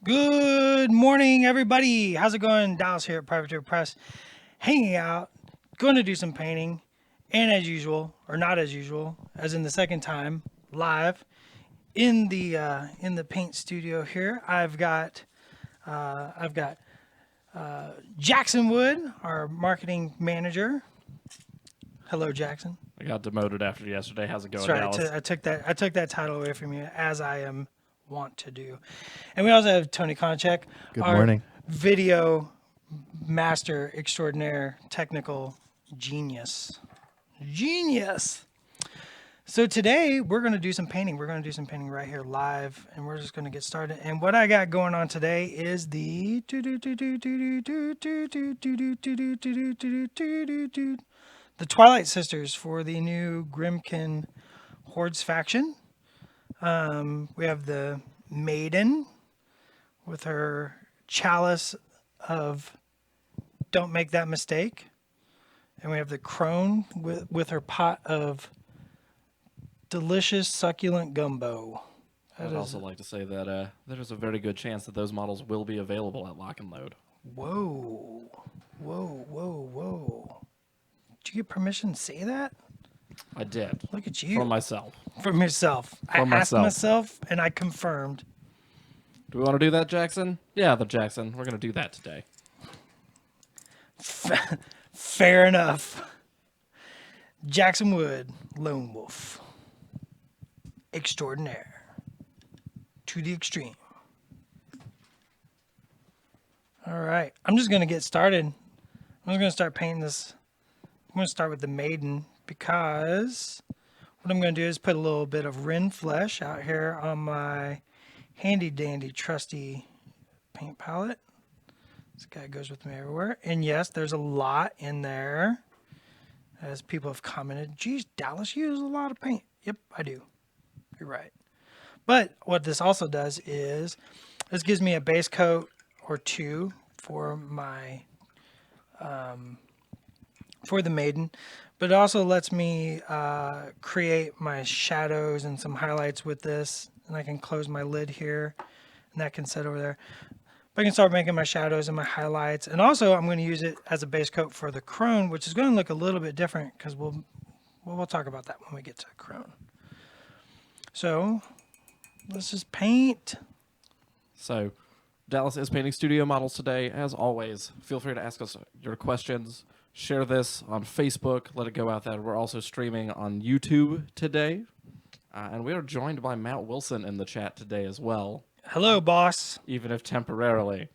Good morning, everybody. How's it going? Dallas here at Privateer Press, hanging out, going to do some painting, and as usual, or not as usual, as in the second time, live in the paint studio here. I've got Jackson Wood, our marketing manager. Hello, Jackson. I got demoted after yesterday. How's it That's going, right. Dallas? I took that title away from you, as I am want to do. And we also have Tony Konchak, Good our morning. video master extraordinaire, technical genius. Genius. So today we're going to do some painting. We're going to do some painting right here live, and we're just going to get started. And what I got going on today is the Twilight Sisters for the new Grimkin Hordes faction. We have the Maiden with her chalice of "Don't make that mistake," and we have the Crone with her pot of delicious succulent gumbo. I'd also like to say that there's a very good chance that those models will be available at Lock and Load. Whoa, whoa! Did you get permission to say that? I did. Look at you. From myself. From yourself. I asked myself, and I confirmed. Do we want to do that, Jackson? Yeah, Jackson. We're going to do that today. Fair enough. Jackson Wood, Lone Wolf. Extraordinaire. To the extreme. All right. I'm just going to get started. I'm just going to start painting this. I'm going to start with the Maiden because what I'm going to do is put a little bit of Rin Flesh out here on my handy dandy trusty paint palette. This guy goes with me everywhere. And yes, there's a lot in there. As people have commented, geez, Dallas uses a lot of paint. Yep, I do. You're right. But what this also does is this gives me a base coat or two for my for the Maiden, but it also lets me create my shadows and some highlights with this, and I can close my lid here, and that can sit over there. But I can start making my shadows and my highlights, and also I'm going to use it as a base coat for the Crone, which is going to look a little bit different because we'll talk about that when we get to Crone. So let's just paint. So, Dallas is painting studio models today. As always, feel free to ask us your questions. Share this on Facebook. Let it go out there. We're also streaming on YouTube today. And we are joined by Matt Wilson in the chat today as well. Hello, boss. Even if temporarily.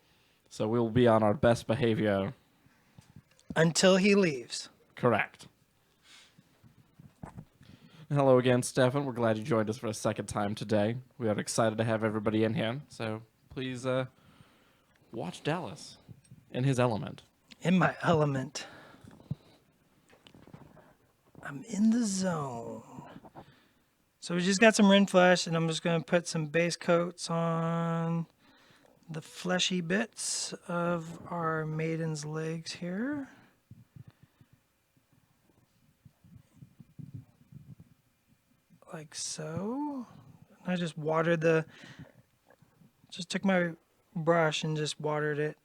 So we will be on our best behavior. Until he leaves. Correct. Hello again, Stefan. We're glad you joined us for a second time today. We are excited to have everybody in here. So please watch Dallas in his element. In my element. I'm in the zone. So we just got some Rin Flesh, and I'm just going to put some base coats on the fleshy bits of our Maiden's legs here. Like so. I just took my brush and just watered it.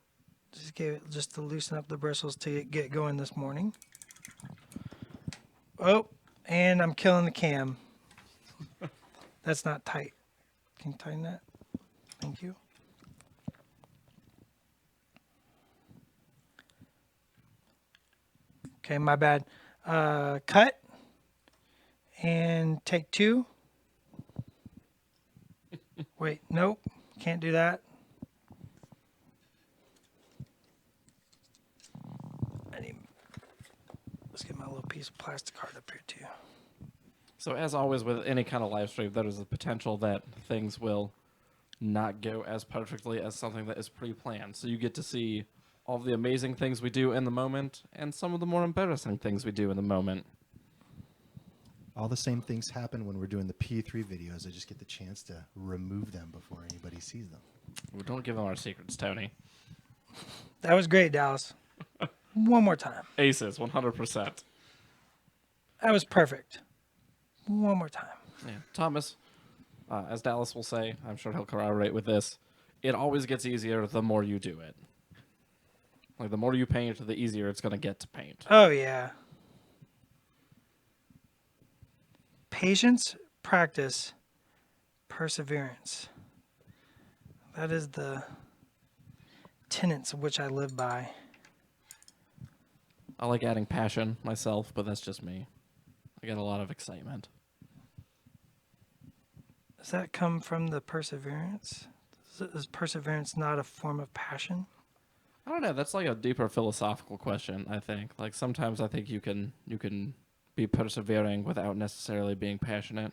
Just gave it just to loosen up the bristles to get going this morning. Oh, and I'm killing the cam. That's not tight. Can you tighten that? Thank you. Okay, my bad. Cut. And take two. Wait, nope. Can't do that. Let's get my little piece of plastic card up here too. So as always with any kind of live stream, there is a potential that things will not go as perfectly as something that is pre-planned. So you get to see all of the amazing things we do in the moment and some of the more embarrassing things we do in the moment. All the same things happen when we're doing the P3 videos. I just get the chance to remove them before anybody sees them. Well, don't give them our secrets, Tony. That was great, Dallas. One more time. Aces, 100%. That was perfect. One more time. Yeah. Thomas, as Dallas will say, I'm sure he'll corroborate with this, it always gets easier the more you do it. Like the more you paint, the easier it's going to get to paint. Oh, yeah. Patience, practice, perseverance. That is the tenets of which I live by. I like adding passion myself, but that's just me. I get a lot of excitement. Does that come from the perseverance? Is perseverance not a form of passion? I don't know. That's like a deeper philosophical question, I think. Like sometimes I think you can be persevering without necessarily being passionate.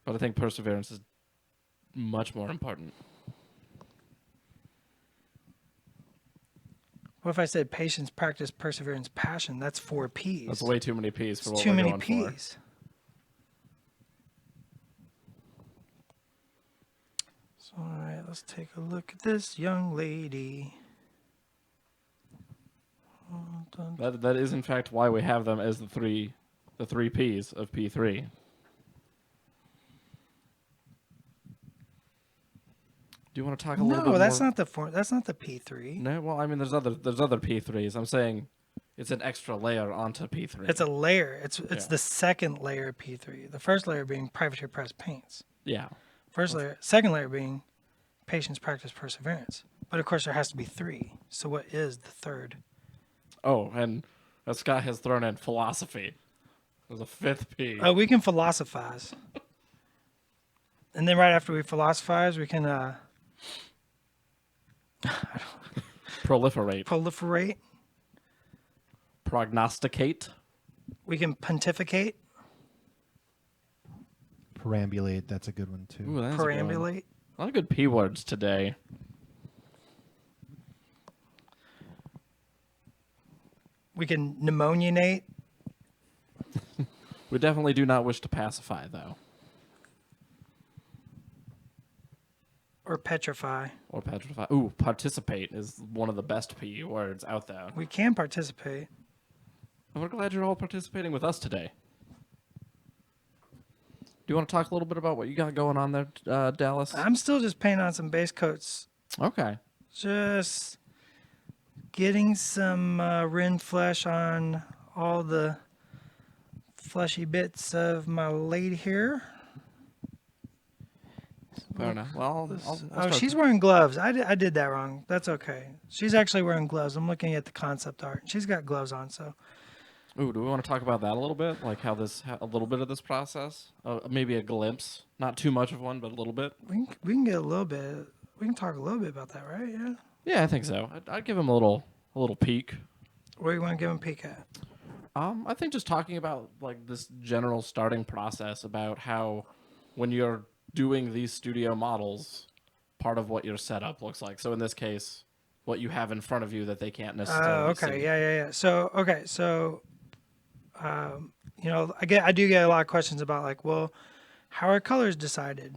But I think perseverance is much more important. What if I said patience, practice, perseverance, passion? That's 4 P's. That's way too many P's for It's what too we're many going for. P's. So, all right, let's take a look at this young lady. That is in fact why we have them as the three P's of P3. Do you want to talk a little bit No, that's more? not the form. That's not the P3. No, well, I mean, there's other P3s. I'm saying it's an extra layer onto P3. It's a layer. It's Yeah. the second layer of P3. The first layer being privateer press paints. Yeah. First layer, second layer being patience, practice, perseverance. But of course, there has to be 3. So what is the third? Oh, and Scott has thrown in philosophy. There's a 5th P. Oh, we can philosophize. And then right after we philosophize, we can Proliferate. proliferate. Prognosticate. We can pontificate, Perambulate, that's a good one too. Ooh, that's a good one. perambulate. A lot of good P words today. We can pneumoniate. We definitely do not wish to pacify, though. Or petrify. Or petrify. Ooh, participate is one of the best P words out there. We can participate. And we're glad you're all participating with us today. Do you want to talk a little bit about what you got going on there, Dallas? I'm still just painting on some base coats. Okay. Just getting some Rin flesh on all the fleshy bits of my lady here. Fair enough. Well, I'll Oh, start she's wearing gloves. I did that wrong. That's okay. She's actually wearing gloves. I'm looking at the concept art. She's got gloves on, so. Ooh, do we want to talk about that a little bit? Like how a little bit of this process? Maybe a glimpse. Not too much of one, but a little bit. We can get a little bit. We can talk a little bit about that, right? Yeah. Yeah, I think so. I'd give him a little peek. Where do you want to give him a peek at? I think just talking about like this general starting process about how when you're doing these studio models, part of what your setup looks like. So in this case, what you have in front of you that they can't necessarily Okay. see. Yeah. So, I do get a lot of questions about like, well, how are colors decided?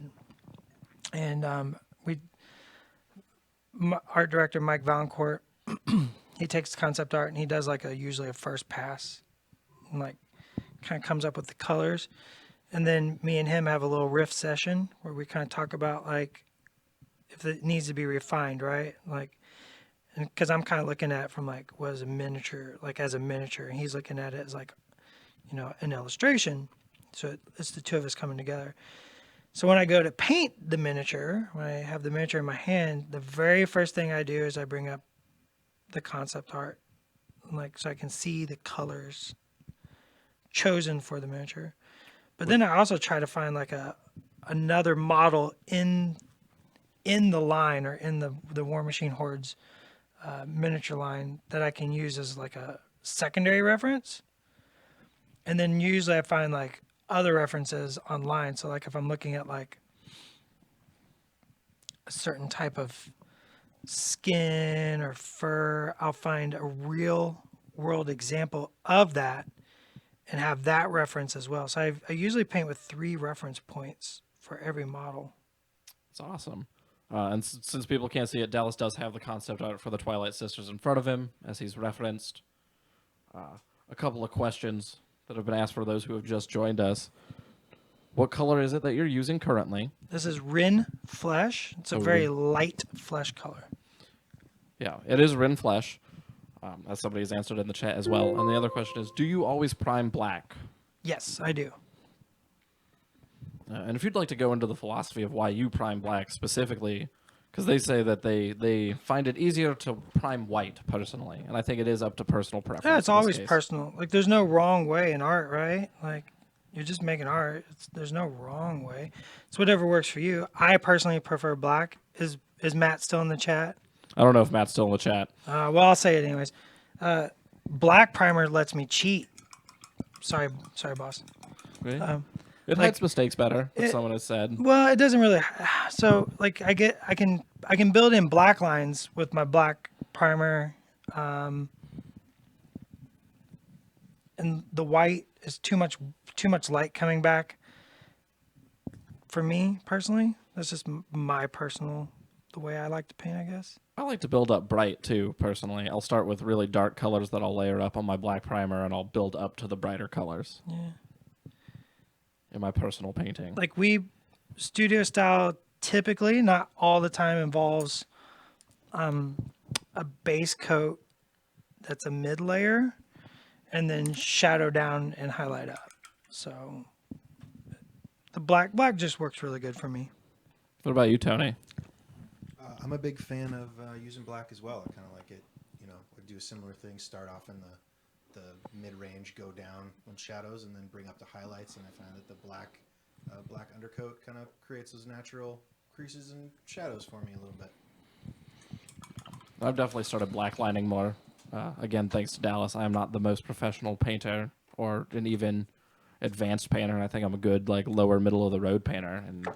And art director Mike Valancourt, he takes concept art and he does like usually a first pass, and like kind of comes up with the colors, and then me and him have a little riff session where we kind of talk about like if it needs to be refined, right? Like, and because I'm kind of looking at it from like what is a miniature, like as a miniature, and he's looking at it as like, an illustration. So it's the two of us coming together. So when I go to paint the miniature, when I have the miniature in my hand, the very first thing I do is I bring up the concept art, like so I can see the colors chosen for the miniature. But then I also try to find like another model in the line or in the War Machine Hordes miniature line that I can use as like a secondary reference. And then usually I find like other references online. So like if I'm looking at like a certain type of skin or fur, I'll find a real world example of that and have that reference as well. So I usually paint with 3 reference points for every model. It's awesome. And since people can't see it, Dallas does have the concept art for the Twilight Sisters in front of him, as he's referenced. A couple of questions that have been asked for those who have just joined us. What color is it that you're using currently? This is Rin Flesh. It's a Oh, very Rin. light flesh color. Yeah, it is Rin Flesh, as somebody's answered in the chat as well. And the other question is, do you always prime black? Yes, I do. And if you'd like to go into the philosophy of why you prime black specifically, because they say that they find it easier to prime white personally, and I think it is up to personal preference. Yeah, it's in this always case. personal. Like, there's no wrong way in art, right? Like, you're just making art. There's no wrong way. It's whatever works for you. I personally prefer black. Is Matt still in the chat? I don't know if Matt's still in the chat. Well, I'll say it anyways. Black primer lets me cheat. Sorry, boss. Really? like, It hides mistakes better, what it- someone has said. Well, it doesn't really. So, like, I can build in black lines with my black primer, and the white is too much light coming back. For me personally, that's just my personal the way I like to paint, I guess. I like to build up bright too, personally. I'll start with really dark colors that I'll layer up on my black primer, and I'll build up to the brighter colors. Yeah. In my personal painting. Like, studio style typically, not all the time, involves a base coat that's a mid layer and then shadow down and highlight up. So the black just works really good for me. What about you, Tony? I'm a big fan of using black as well. I kind of like it. You know, I do a similar thing. Start off in the mid-range, go down on shadows, and then bring up the highlights. And I find that the black undercoat kind of creates those natural creases and shadows for me a little bit. I've definitely started blacklining more. Again, thanks to Dallas. I am not the most professional painter or an even advanced painter. And I think I'm a good, like, lower middle of the road painter. And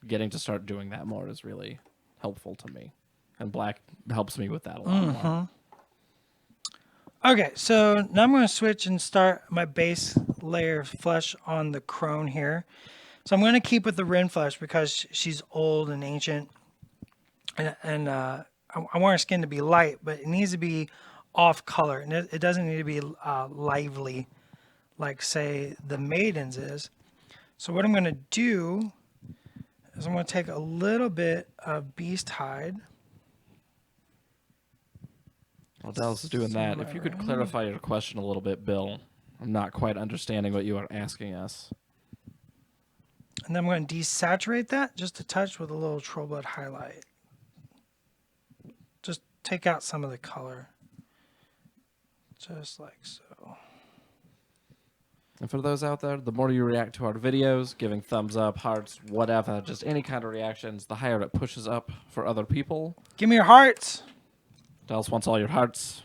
getting to start doing that more is really helpful to me. And black helps me with that a lot more. Okay, so now I'm going to switch and start my base layer of flesh on the crone here. So I'm going to keep with the Rin flesh because she's old and ancient, and I want her skin to be light, but it needs to be off color, and it doesn't need to be lively like, say, the Maiden's is. So what I'm going to do is I'm going to take a little bit of beast hide. While Dallas is doing that, if you could clarify your question a little bit, Bill. I'm not quite understanding what you are asking us. And then I'm going to desaturate that just a touch with a little troll blood highlight. Just take out some of the color. Just like so. And for those out there, the more you react to our videos, giving thumbs up, hearts, whatever, just any kind of reactions, the higher it pushes up for other people. Give me your hearts. Dallas wants all your hearts,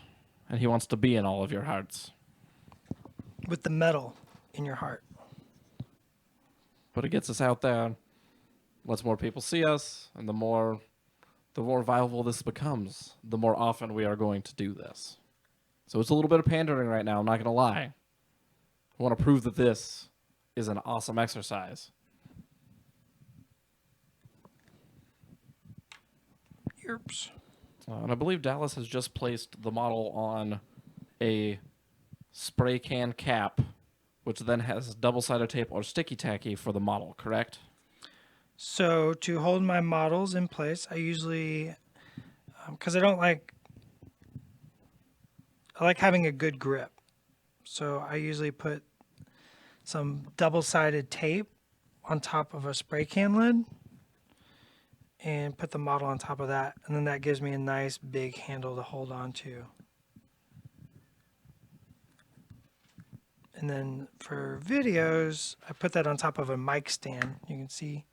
and he wants to be in all of your hearts. With the metal in your heart. But it gets us out there, lets more people see us, and the more viable this becomes, the more often we are going to do this. So it's a little bit of pandering right now, I'm not going to lie. I want to prove that this is an awesome exercise. Yerps. And I believe Dallas has just placed the model on a spray can cap, which then has double-sided tape or sticky tacky for the model, correct? So to hold my models in place, I usually, because I like having a good grip. So I usually put some double-sided tape on top of a spray can lid and put the model on top of that. And then that gives me a nice big handle to hold on to. And then for videos, I put that on top of a mic stand. You can see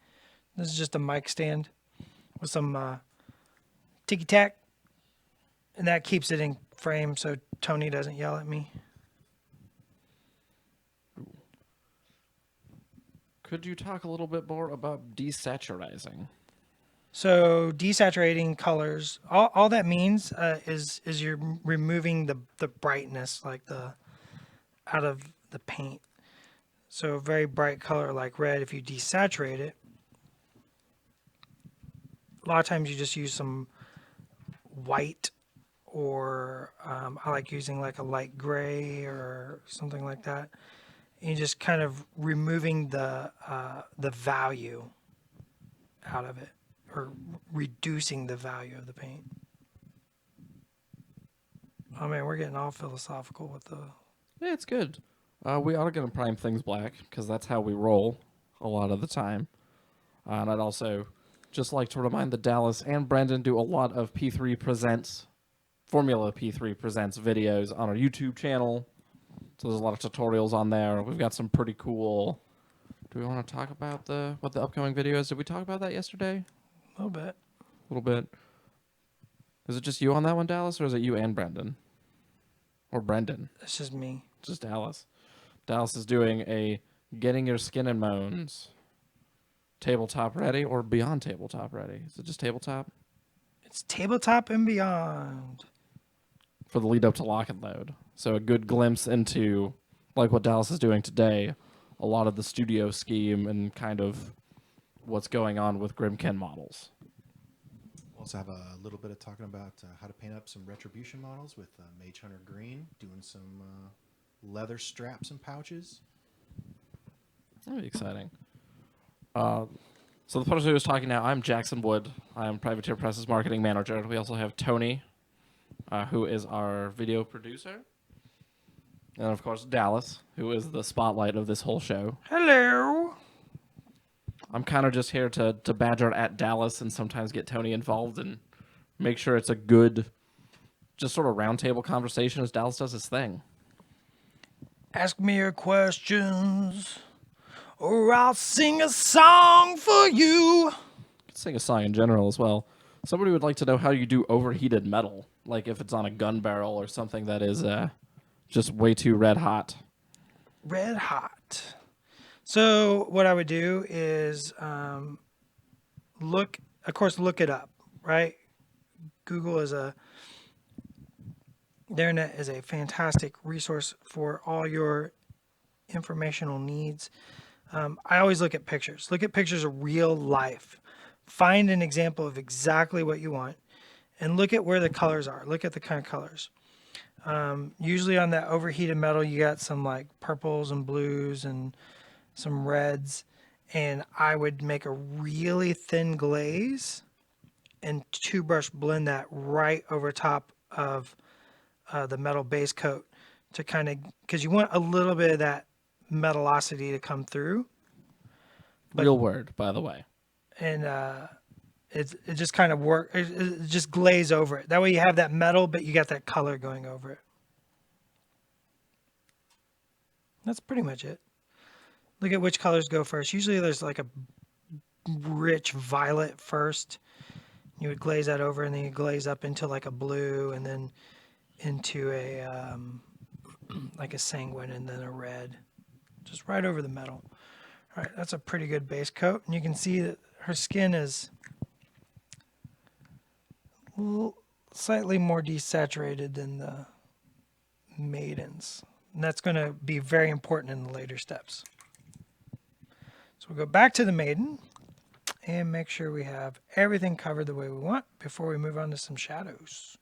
this is just a mic stand with some ticky-tack. And that keeps it in frame so Tony doesn't yell at me. Could you talk a little bit more about desaturizing? So desaturating colors, all that means is you're removing the brightness, like out of the paint. So a very bright color like red, if you desaturate it, a lot of times you just use some white, or I like using like a light gray or something like that. You're just kind of removing the value out of it, or reducing the value of the paint. Oh man, we're getting all philosophical with the. Yeah, it's good. We are going to prime things black because that's how we roll a lot of the time. And I'd also just like to remind that Dallas and Brendan do a lot of P3 Presents, Formula P3 Presents videos on our YouTube channel. So there's a lot of tutorials on there. We've got some pretty cool. Do we want to talk about what the upcoming video is? Did we talk about that yesterday? A little bit. A little bit. Is it just you on that one, Dallas, or is it you and Brendan? Or Brendan? It's just me. Just Dallas. Dallas is doing a Getting Your Skin and Bones tabletop ready or beyond tabletop ready. Is it just tabletop? It's tabletop and beyond. For the lead up to Lock and Load. So a good glimpse into, like what Dallas is doing today, a lot of the studio scheme and kind of what's going on with Grimkin models. We'll also have a little bit of talking about how to paint up some Retribution models with Mage Hunter Green, doing some leather straps and pouches. That'll be exciting. So the person who is talking now, I'm Jackson Wood. I'm Privateer Press's marketing manager. We also have Tony, who is our video producer. And of course, Dallas, who is the spotlight of this whole show. Hello. I'm kind of just here to badger at Dallas and sometimes get Tony involved and make sure it's a good, just sort of roundtable conversation as Dallas does his thing. Ask me your questions, or I'll sing a song for you. Could sing a song in general as well. Somebody would like to know how you do overheated metal, like if it's on a gun barrel or something that is just way too red hot. Red hot. So what I would do is look it up, right? Google is the internet is a fantastic resource for all your informational needs. I always look at pictures. Look at pictures of real life. Find an example of exactly what you want, and look at where the colors are. Look at the kind of colors. Usually on that overheated metal, you got some like purples and blues and some reds, and I would make a really thin glaze and two brush blend that right over top of the metal base coat to kind of, because you want a little bit of that metallosity to come through. Real word, by the way. And it just kind of it just glaze over it. That way you have that metal, but you got that color going over it. That's pretty much it. Look at which colors go first. Usually there's like a rich violet first. You would glaze that over, and then you glaze up into like a blue, and then into a like a sanguine, and then a red, just right over the metal. All right, that's a pretty good base coat, and you can see that her skin is slightly more desaturated than the maidens, and that's going to be very important in the later steps. So we'll go back to the maiden and make sure we have everything covered the way we want before we move on to some shadows.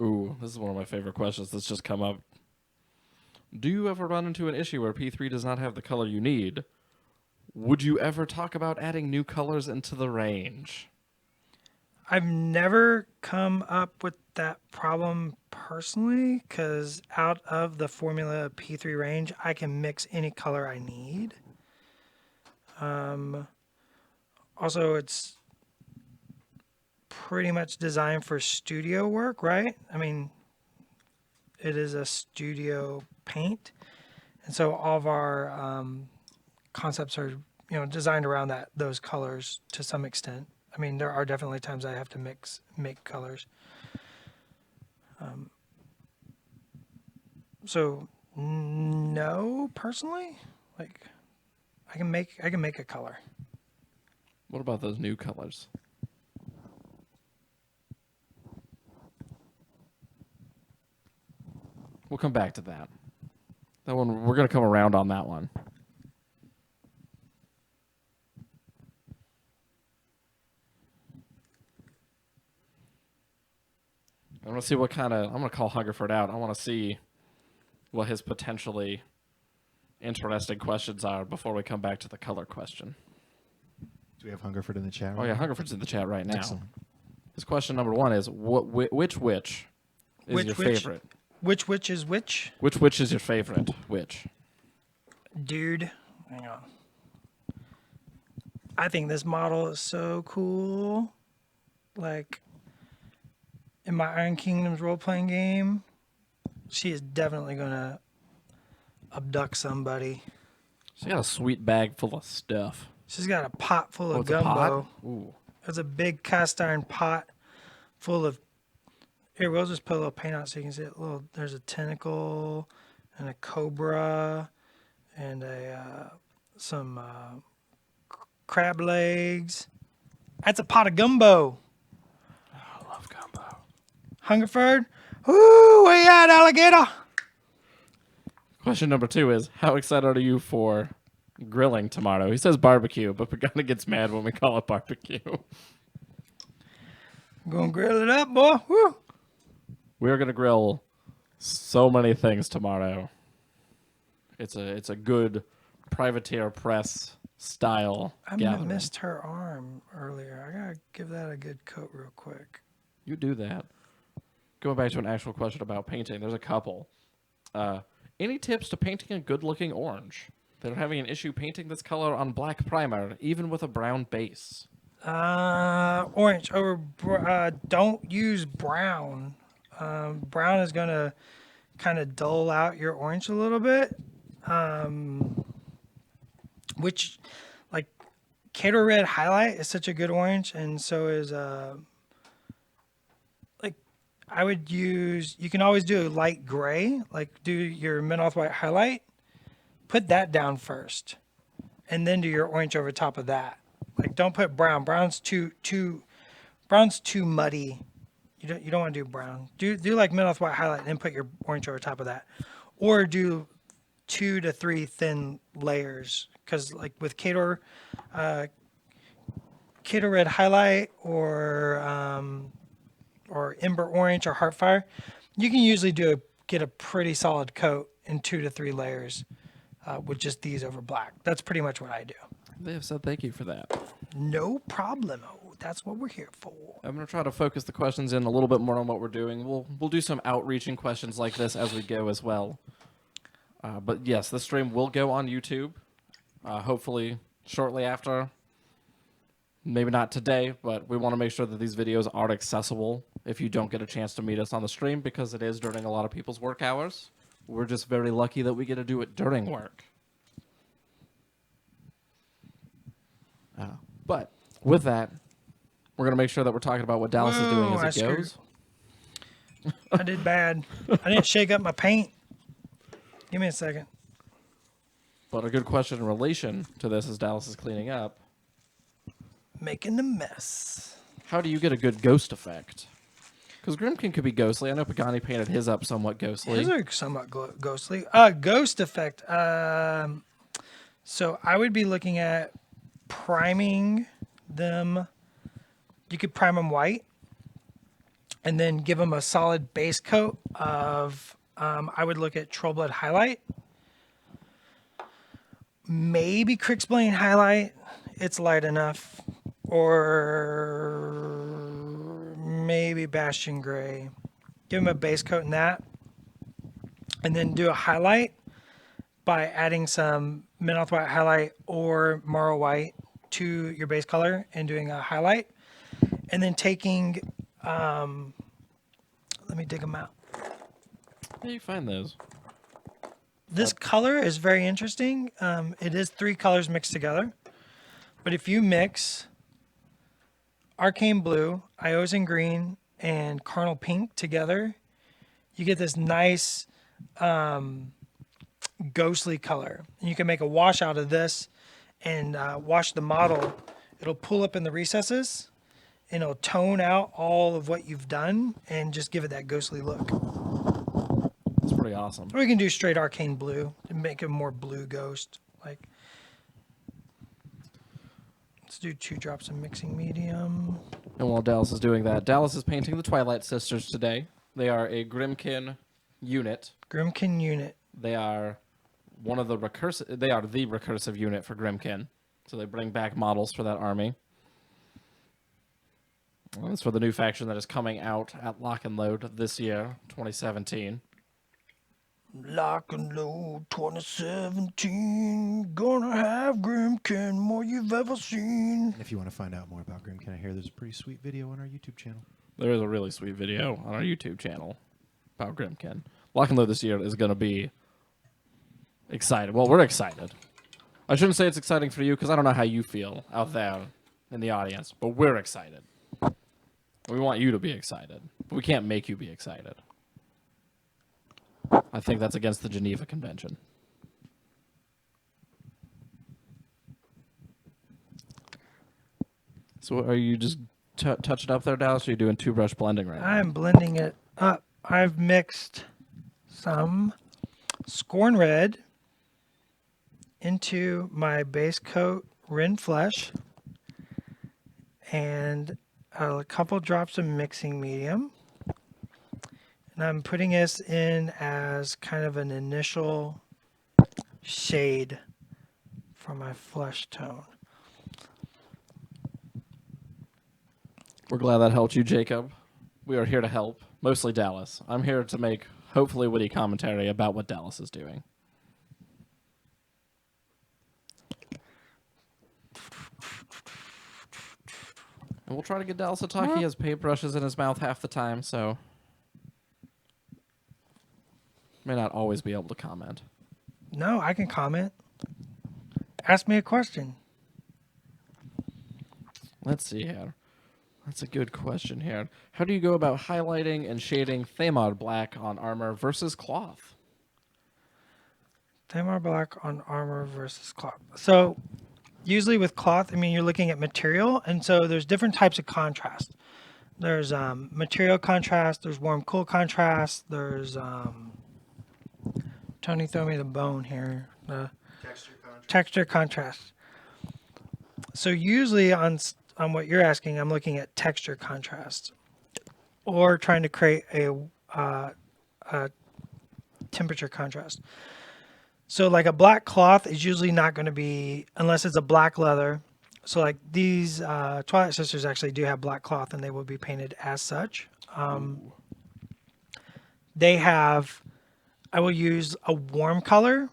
Ooh, this is one of my favorite questions that's just come up. Do you ever run into an issue where P3 does not have the color you need? Would you ever talk about adding new colors into the range? I've never come up with that problem personally, because out of the Formula P3 range, I can mix any color I need. Also, it's pretty much designed for studio work, right? I mean, it is a studio paint, and so all of our concepts are, designed around those colors to some extent. I mean, there are definitely times I have to make colors. So no, personally, like I can make a color. What about those new colors? We'll come back to that. That one, we're going to come around on that one. to see what kind of... I'm going to call Hungerford out. I want to see what his potentially interesting questions are before we come back to the color question. Do we have Hungerford in the chat? Oh, right yeah, now? Hungerford's in the chat right now. Excellent. His question number 1 is, which witch is your favorite? Which witch is which? Which witch is your favorite witch? Dude, hang on. I think this model is so cool. Like, in my Iron Kingdoms role-playing game, she is definitely going to abduct somebody. She got a sweet bag full of stuff. She's got a pot full of it's a gumbo. pot? Ooh. There's a big cast iron pot full of... Here, we'll just put a little paint on it so you can see it. There's a tentacle and a cobra and some crab legs. That's a pot of gumbo. I love gumbo. Hungerford? Woo, where you at, alligator? Question number 2 is, how excited are you for grilling tomorrow? He says barbecue, but Pagani gets mad when we call it barbecue. Gonna grill it up, boy. Woo. We're going to grill so many things tomorrow. It's a good privateer press style I gathering. missed her arm earlier. I gotta give that a good coat real quick. You do that. Going back to an actual question about painting, there's a couple. Any tips to painting a good-looking orange? They're having an issue painting this color on black primer, even with a brown base. Orange over. Don't use brown. Brown is gonna kind of dull out your orange a little bit. Which, like, Kato Red Highlight is such a good orange, and so is like, I would use. You can always do a light gray, like do your Menoth White Highlight. Put that down first, and then do your orange over top of that. Like, don't put brown. Brown's too muddy. You don't want to do brown. Do like Menoth White Highlight, and then put your orange over top of that, or do 2 to 3 thin layers. Because like with Kato Red Highlight or Ember Orange or Heartfire, you can usually get a pretty solid coat in 2 to 3 layers with just these over black. That's pretty much what I do. They have said thank you for that. No problemo. That's what we're here for. I'm going to try to focus the questions in a little bit more on what we're doing. We'll do some outreaching questions like this as we go as well. But yes, this stream will go on YouTube. Hopefully shortly after. Maybe not today, but we want to make sure that these videos are accessible if you don't get a chance to meet us on the stream, because it is during a lot of people's work hours. We're just very lucky that we get to do it during work. But with that, we're going to make sure that we're talking about what Dallas is doing as it goes. I did bad. I didn't shake up my paint. Give me a second. But a good question in relation to this as Dallas is cleaning up. Making a mess. How do you get a good ghost effect? Because Grimkin could be ghostly. I know Pagani painted his up somewhat ghostly. His are somewhat ghostly. Ghost effect. So I would be looking at priming them. You could prime them white and then give them a solid base coat of, I would look at Trollblood Highlight. Maybe Crixblane Highlight. It's light enough. Or maybe Bastion Gray. Give them a base coat in that. And then do a highlight by adding some Menoth White Highlight or Morrow White to your base color and doing a highlight. And then taking, let me dig them out. How do you find those? This color is very interesting. It is 3 colors mixed together. But if you mix Arcane Blue, Iozan Green, and Carnal Pink together, you get this nice ghostly color. And you can make a wash out of this and wash the model. It'll pull up in the recesses and it'll tone out all of what you've done and just give it that ghostly look. It's pretty awesome. Or you can do straight Arcane Blue and make it more blue ghost. Like, let's do 2 drops of mixing medium. And while Dallas is doing that, Dallas is painting the Twilight Sisters today. They are a Grimkin unit. Grimkin unit. They are one of the recursive. They are the recursive unit for Grimkin. So they bring back models for that army. And it's for the new faction that is coming out at Lock and Load this year, 2017. Lock and Load 2017. Gonna have Grimkin more you've ever seen. And if you want to find out more about Grimkin, I hear there's a pretty sweet video on our YouTube channel. There is a really sweet video on our YouTube channel about Grimkin. Lock and Load this year is going to be excited. Well, we're excited. I shouldn't say it's exciting for you because I don't know how you feel out there in the audience, but we're excited. We want you to be excited, but we can't make you be excited. I think that's against the Geneva Convention. So are you just touch it up there, Dallas, or are you doing two-brush blending right now? I'm blending it up. I've mixed some Scorn Red into my base coat Rin Flesh and a couple drops of mixing medium. And I'm putting this in as kind of an initial shade for my flesh tone. We're glad that helped you, Jacob. We are here to help, mostly Dallas. I'm here to make hopefully witty commentary about what Dallas is doing. And we'll try to get Dallas to talk. He has paintbrushes in his mouth half the time, so may not always be able to comment. No, I can comment. Ask me a question. Let's see here. That's a good question here. How do you go about highlighting and shading Thamar black on armor versus cloth? Thamar black on armor versus cloth. So usually with cloth, I mean, you're looking at material, and so there's different types of contrast. There's material contrast, there's warm-cool contrast, there's Tony, throw me the bone here. The texture contrast. So usually on what you're asking, I'm looking at texture contrast, or trying to create a temperature contrast. So like a black cloth is usually not going to be, unless it's a black leather. So like these Twilight Sisters actually do have black cloth, and they will be painted as such. They have, I will use a warm color.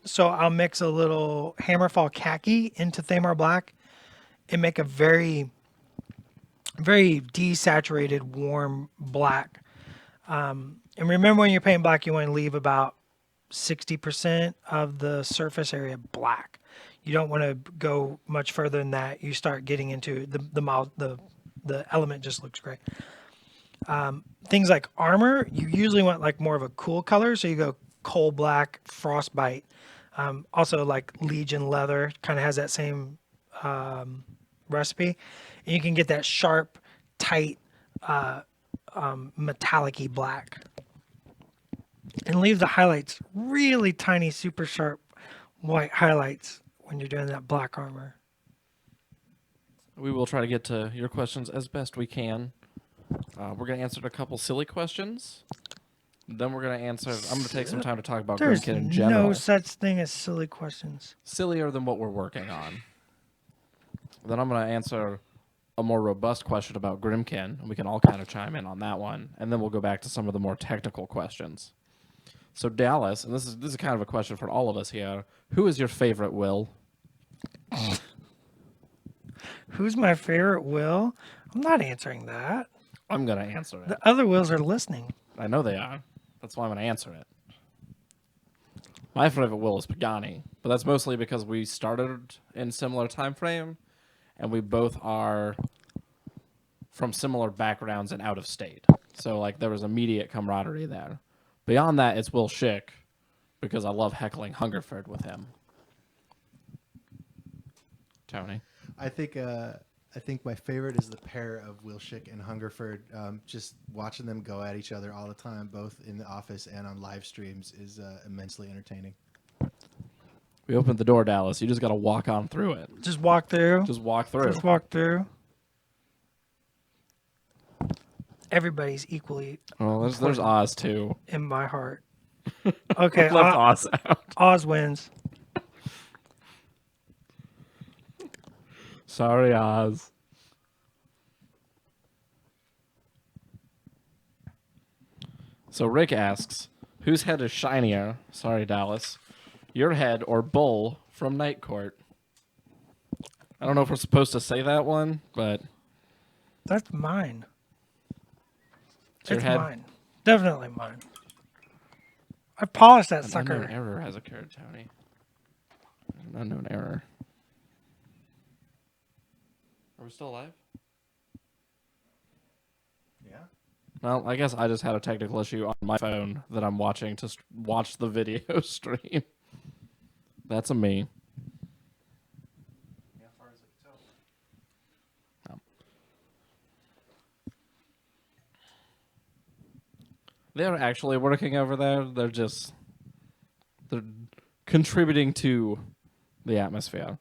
So I'll mix a little Hammerfall khaki into Thamar black and make a very, very desaturated warm black. And remember, when you're painting black, you want to leave about 60% of the surface area black. You don't want to go much further than that. You start getting into the element just looks great. Things like armor, you usually want like more of a cool color, so you go coal black, frostbite. Also like Legion leather kind of has that same recipe, and you can get that sharp, tight, metallic-y black. And leave the highlights really tiny, super sharp white highlights when you're doing that black armor. We will try to get to your questions as best we can. We're going to answer a couple silly questions. Then we're going to answer... I'm going to take some time to talk about There's Grimkin in general. no such thing as silly questions. Sillier than what we're working on. Then I'm going to answer a more robust question about Grimkin, and we can all kind of chime in on that one. And then we'll go back to some of the more technical questions. So Dallas, and this is kind of a question for all of us here. Who is your favorite Will? Who's my favorite Will? I'm not answering that. I'm going to answer it. The other Wills are listening. I know they are. That's why I'm going to answer it. My favorite Will is Pagani, but that's mostly because we started in similar time frame, and we both are from similar backgrounds and out of state. So like there was immediate camaraderie there. Beyond that, it's Will Schick, because I love heckling Hungerford with him. Tony? I think my favorite is the pair of Will Schick and Hungerford. Just watching them go at each other all the time, both in the office and on live streams, is immensely entertaining. We opened the door, Dallas. You just got to walk on through it. Just walk through. Just walk through. Just walk through. everybody's equally Well, there's important Oz too. in my heart. Okay, Left Oz out. Oz wins. Sorry, Oz. So Rick asks, whose head is shinier? Sorry, Dallas. Your head or Bull from Night Court? I don't know if we're supposed to say that one, but That's mine. it's your It's head. mine. Definitely mine. I polished that An sucker. unknown error has occurred, Tony. An unknown error. Are we still alive? Yeah. Well, I guess I just had a technical issue on my phone that I'm watching to watch the video stream. That's a me. Yeah, as far as I can tell. No. They're actually working over there. They're contributing to the atmosphere.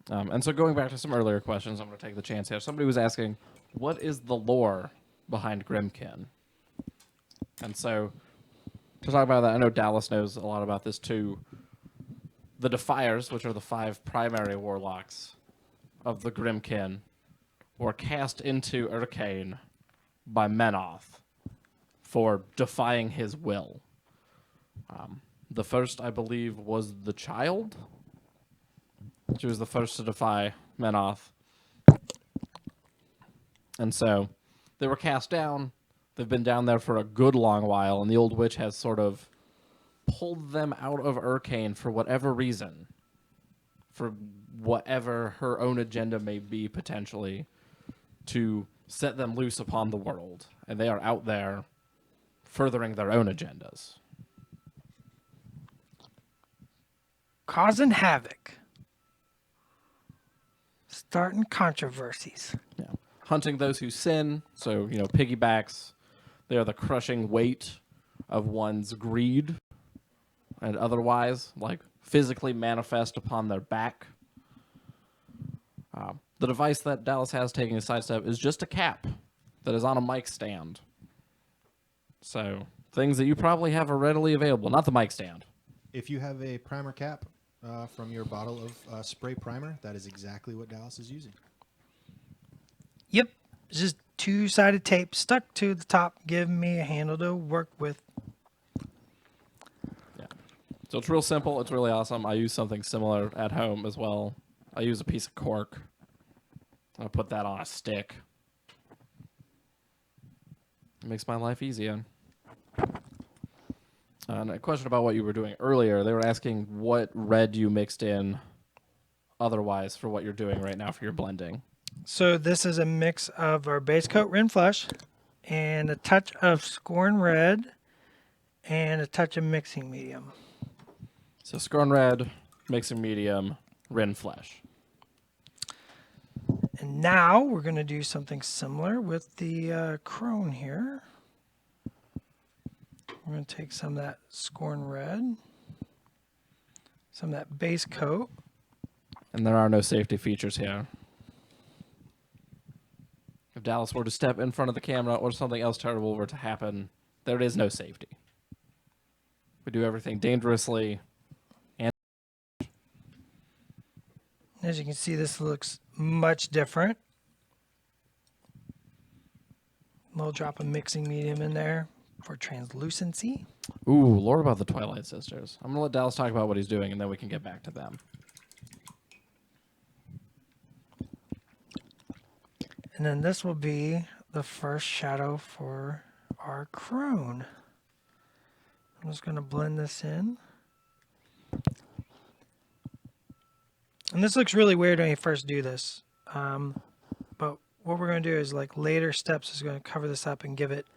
And so going back to some earlier questions, I'm going to take the chance here. Somebody was asking, what is the lore behind Grimkin? And so to talk about that, I know Dallas knows a lot about this too. The Defiers, which are the 5 primary warlocks of the Grimkin, were cast into Urkane by Menoth for defying his will. The first, I believe, was the Child. She was the first to defy Menoth. And so they were cast down. They've been down there for a good long while, and the old witch has sort of pulled them out of Urkane for whatever reason. For whatever her own agenda may be, potentially, to set them loose upon the world. And they are out there furthering their own agendas. Causing havoc. Starting controversies. Yeah. Hunting those who sin, so, piggybacks. They are the crushing weight of one's greed and otherwise, like, physically manifest upon their back. The device that Dallas has taking a sidestep is just a cap that is on a mic stand. So, things that you probably have are readily available. Not the mic stand. If you have a primer cap from your bottle of spray primer, that is exactly what Dallas is using. Yep. It's just 2-sided tape stuck to the top, giving me a handle to work with. Yeah. So it's real simple. It's really awesome. I use something similar at home as well. I use a piece of cork. I'll put that on a stick. It makes my life easier. And a question about what you were doing earlier. They were asking what red you mixed in otherwise for what you're doing right now for your blending. So this is a mix of our base coat Rin Flesh and a touch of Scorn Red and a touch of Mixing Medium. So Scorn Red, Mixing Medium, Rin Flesh. And now we're going to do something similar with the Crone here. We're going to take some of that Scorn Red, some of that base coat. And there are no safety features here. If Dallas were to step in front of the camera or something else terrible were to happen, there is no safety. We do everything dangerously. And As you can see, this looks much different. A little drop of Mixing Medium in there for translucency. ooh, lore about the Twilight Sisters. I'm going to let Dallas talk about what he's doing, and then we can get back to them. And then this will be the first shadow for our Crone. I'm just going to blend this in. And this looks really weird when you first do this. But what we're going to do is like later steps is going to cover this up and give it,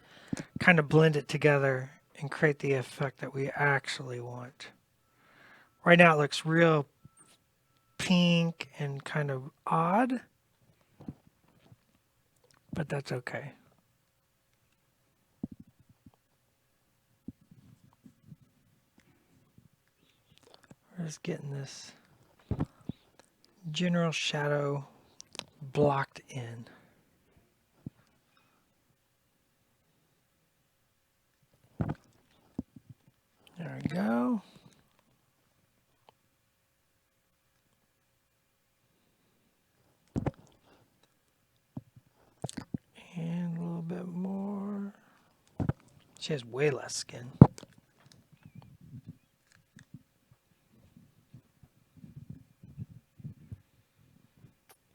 kind of blend it together and create the effect that we actually want. Right now it looks real pink and kind of odd. But that's okay. We're just getting this general shadow blocked in. we go. And a little bit more. She has way less skin.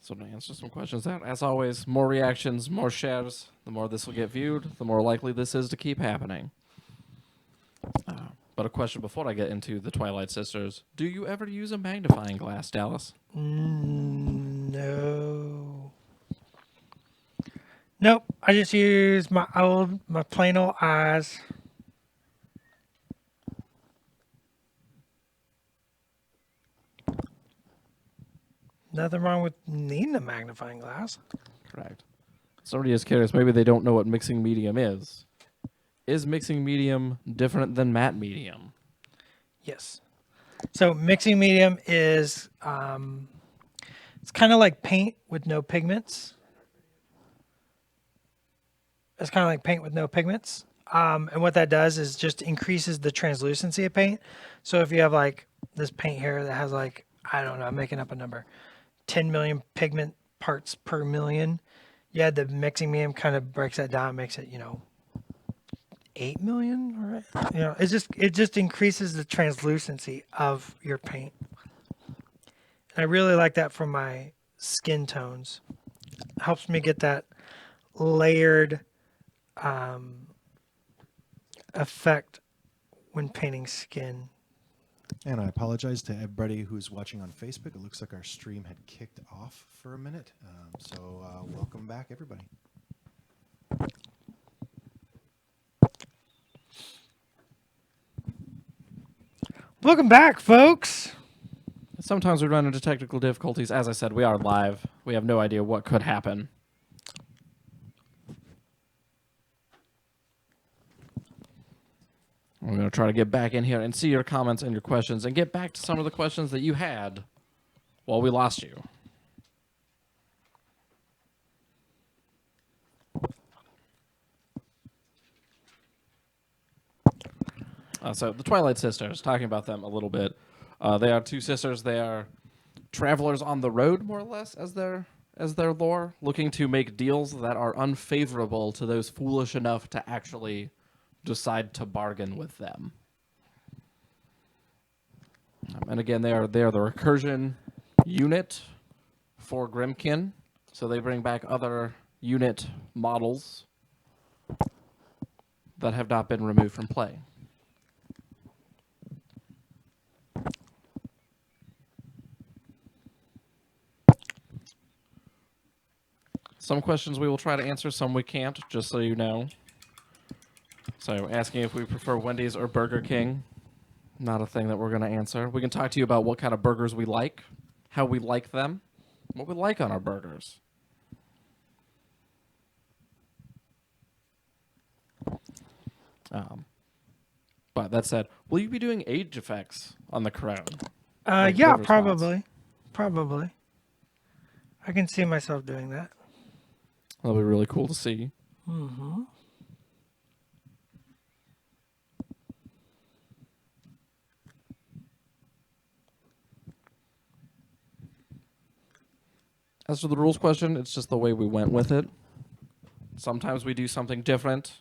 So to answer some questions, that as always, more reactions, more shares. The more this will get viewed, the more likely this is to keep happening. But a question before I get into the Twilight Sisters: do you ever use a magnifying glass, Dallas? No. Nope. I just use my plain old eyes. Nothing wrong with needing a magnifying glass. Correct. Somebody is curious. Maybe they don't know what mixing medium is. Is mixing medium different than matte medium? Yes. So mixing medium is it's kind of like paint with no pigments. It's kind of like paint with no pigments. And what that does is just increases the translucency of paint. So if you have like this paint here that has like, I don't know, I'm making up a number, 10 million pigment parts per million. Yeah, the mixing medium kind of breaks that down, makes it, 8 million, right? It just increases the translucency of your paint. And I really like that for my skin tones. Helps me get that layered effect when painting skin. And I apologize to everybody who's watching on Facebook. It looks like our stream had kicked off for a minute. So welcome back, everybody. Welcome back, folks. Sometimes we run into technical difficulties. As I said, we are live. We have no idea what could happen. We're going to try to get back in here and see your comments and your questions and get back to some of the questions that you had while we lost you. So the Twilight Sisters, talking about them a little bit. They are two sisters. They are travelers on the road, more or less, as their lore, looking to make deals that are unfavorable to those foolish enough to actually decide to bargain with them. And again, they are the recursion unit for Grimkin, so they bring back other unit models that have not been removed from play. Some questions we will try to answer, some we can't, just so you know. So asking if we prefer Wendy's or Burger King, not a thing that we're going to answer. We can talk to you about what kind of burgers we like, how we like them, what we like on our burgers. But that said, will you be doing age effects on the crown? Like Yeah, liver spots? probably. I can see myself doing that. That'll be really cool to see. Mm-hmm. As for the rules question, it's just the way we went with it. Sometimes we do something different.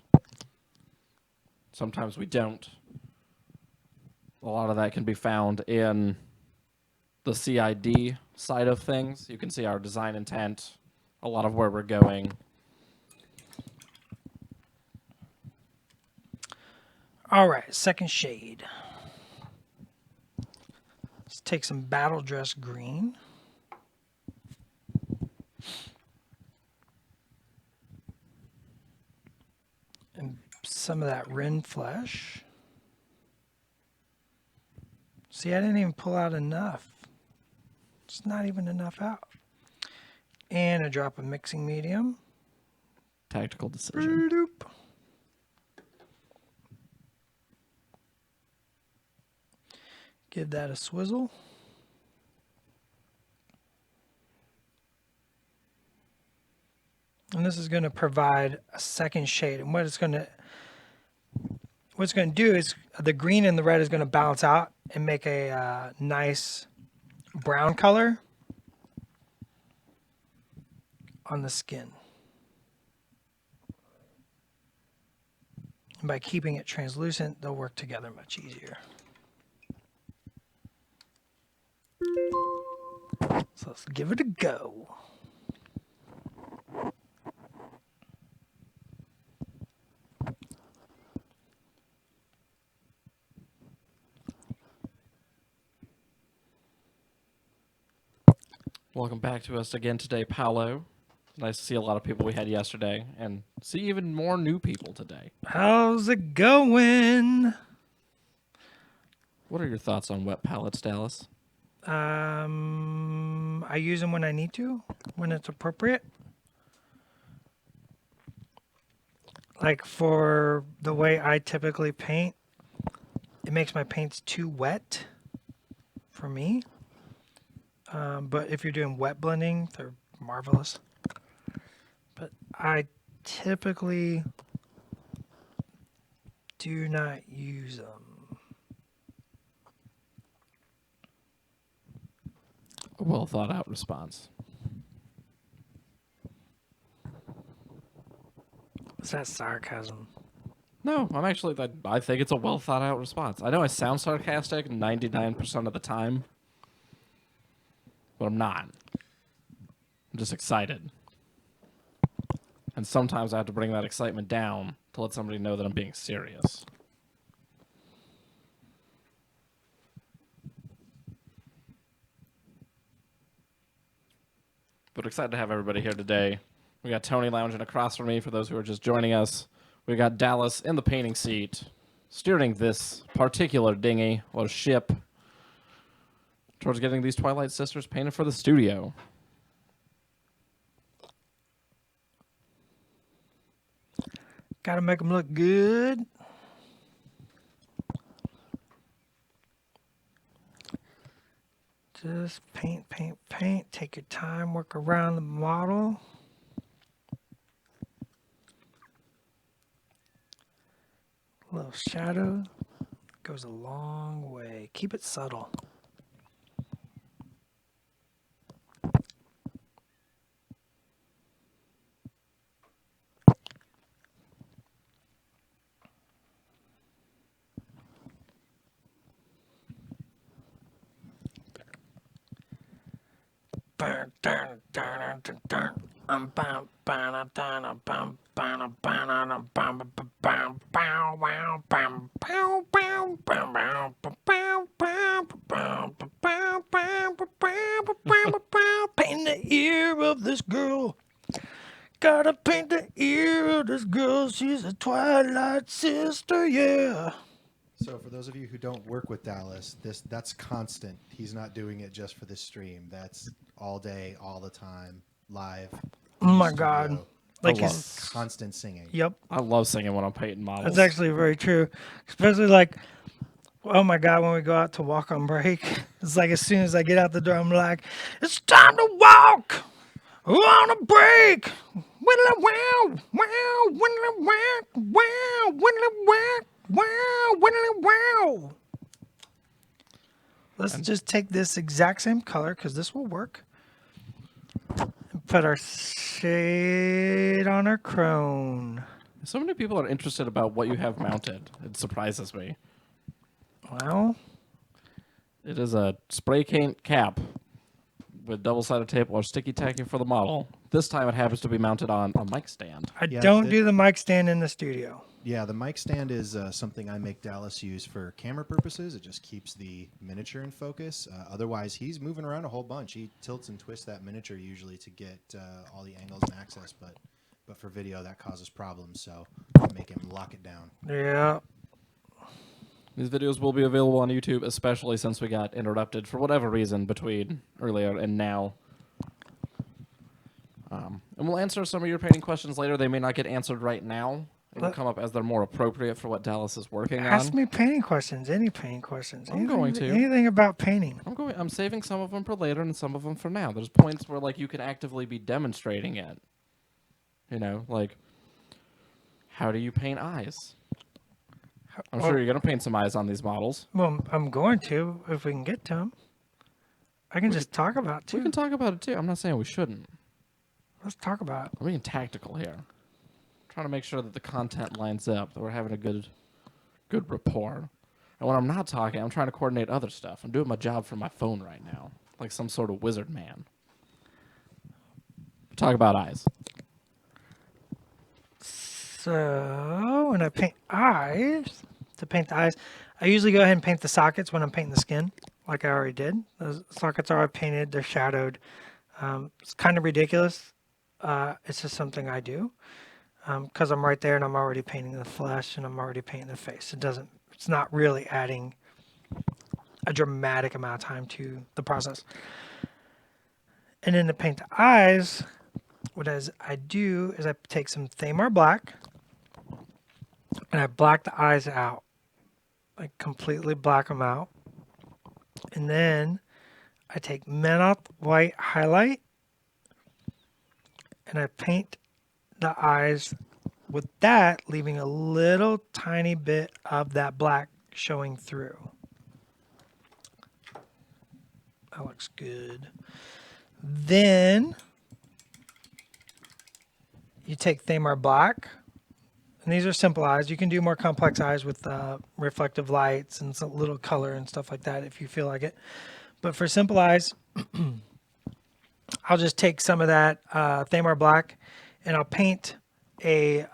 Sometimes we don't. A lot of that can be found in the CID side of things. You can see our design intent, a lot of where we're going. All right, second shade. Let's take some battle dress green. And some of that Ren flesh. See, I didn't even pull out enough. It's not even enough out. And a drop of mixing medium. Tactical decision. Doop. Give that a swizzle. And this is going to provide a second shade. And what it's going to what it's going to do is the green and the red is going to balance out and make a nice brown color on the skin. And by keeping it translucent, they'll work together much easier. So let's give it a go. Welcome back to us again today, Paolo. Nice to see a lot of people we had yesterday and see even more new people today. How's it going? What are your thoughts on wet palettes, Dallas? I use them when I need to, when it's appropriate. Like for the way I typically paint, it makes my paints too wet for me. But if you're doing wet blending, they're marvelous. But I typically do not use them. A well thought out response. What's that sarcasm? No, I think it's a well thought out response. I know I sound sarcastic 99% of the time, but I'm not. I'm just excited. And sometimes I have to bring that excitement down to let somebody know that I'm being serious. But excited to have everybody here today. We got Tony lounging across from me for those who are just joining us. We got Dallas in the painting seat, steering this particular dinghy or ship towards getting these Twilight sisters painted for the studio. Gotta make them look good. Just paint, paint, paint. Take your time, work around the model. A little shadow goes a long way. Keep it subtle. Paint the ear of this girl. Gotta paint the ear of this girl. She's a Twilight sister, yeah. So for those of you who don't work with Dallas, that's constant. He's not doing it just for this stream. That's all day, all the time, live. Oh my studio, God. Like love his, constant singing. yep. I love singing when I'm painting models. That's actually very true. Especially like, oh my God, when we go out to walk on break, it's like as soon as I get out the door, I'm like, it's time to walk on a break. Whittly wow, wow, whittly whack, wow, whittly whack, wow, whittly wow. Let's just take this exact same color because this will work. And put our shade on our crone. So many people are interested about what you have mounted. It surprises me. Well, It is a spray paint cap with double-sided tape or sticky tacking for the model. This time it happens to be mounted on a mic stand. I Yeah, don't do the mic stand in the studio. Yeah, the mic stand is something I make Dallas use for camera purposes. It just keeps the miniature in focus. Otherwise, he's moving around a whole bunch. He tilts and twists that miniature usually to get all the angles and access, but for video, that causes problems, so I make him lock it down. Yeah. These videos will be available on YouTube, especially since we got interrupted for whatever reason between earlier and now. And we'll answer some of your painting questions later. They may not get answered right now. It'll come up as they're more appropriate for what Dallas is working Ask on. me painting questions, any painting questions. I'm going to. Anything about painting. I'm saving some of them for later and some of them for now. There's points where like you can actively be demonstrating it. You know, like how do you paint eyes? I'm Well, sure you're going to paint some eyes on these models. well, I'm going to if we can get to them. I can just talk about it We too. can talk about it too. I'm not saying we shouldn't. Let's talk about it. I'm being tactical here. Trying to make sure that the content lines up, that we're having a good rapport. And when I'm not talking, I'm trying to coordinate other stuff. I'm doing my job from my phone right now, like some sort of wizard man. Talk about eyes. So when I paint eyes, to paint the eyes, I usually go ahead and paint the sockets when I'm painting the skin, like I already did. Those sockets are already painted, they're shadowed. It's kind of ridiculous. It's just something I do because I'm right there and I'm already painting the flesh and I'm already painting the face. It's not really adding a dramatic amount of time to the process. And then to paint the eyes, I do is I take some Thamar black and I black the eyes out, like completely black them out. And then I take Menoth white highlight and I paint the eyes with that, leaving a little tiny bit of that black showing through. That looks good. Then you take Thamar black, and these are simple eyes. You can do more complex eyes with reflective lights and some little color and stuff like that if you feel like it. But for simple eyes, I'll just take some of that Thamar black and I'll paint a,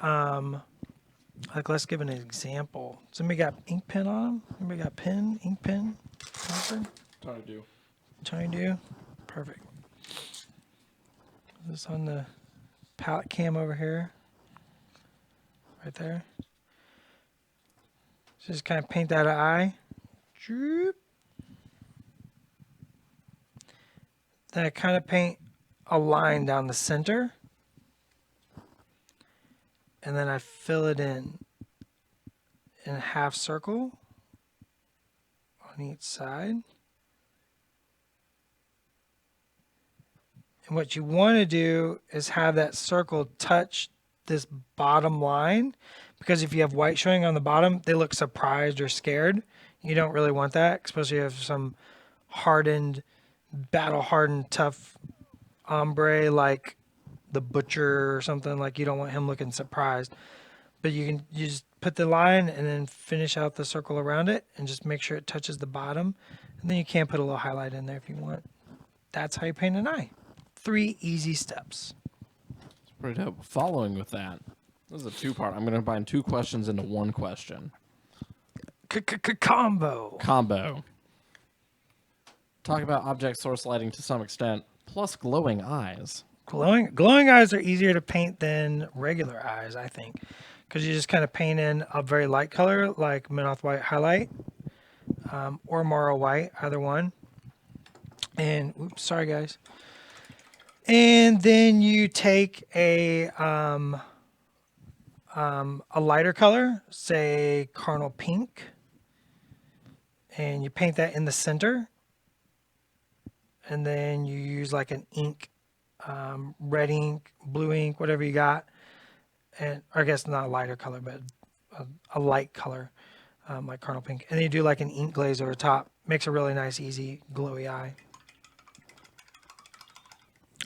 let's give an example. Somebody got ink pen on them? Somebody got pen, ink pen? Marker? Trying to do. Trying to do? Perfect. This on the palette cam over here. Right there. Just kind of paint that eye. Droop. Then I kind of paint a line down the center. And then I fill it in a half circle on each side. And what you want to do is have that circle touch this bottom line, because if you have white showing on the bottom, they look surprised or scared. You don't really want that, especially if some hardened, battle-hardened, tough ombre like the butcher or something. Like, you don't want him looking surprised. But you just put the line and then finish out the circle around it and just make sure it touches the bottom. And then you can put a little highlight in there if you want. That's how you paint an eye. 3 easy steps. Pretty dope. Following with that, this is a two-part. I'm going to combine 2 questions into 1 question. Combo. Combo. Talk about object source lighting to some extent, plus glowing eyes. Glowing eyes are easier to paint than regular eyes, I think, because you just kind of paint in a very light color like Menoth white highlight or Morrow white, either one. And oops, sorry guys. And then you take a lighter color, say carnal pink, and you paint that in the center. And then you use like an ink, red ink, blue ink, whatever you got. And or I guess not a lighter color, but a light color, like carnal pink. And then you do like an ink glaze over top. Makes a really nice, easy, glowy eye.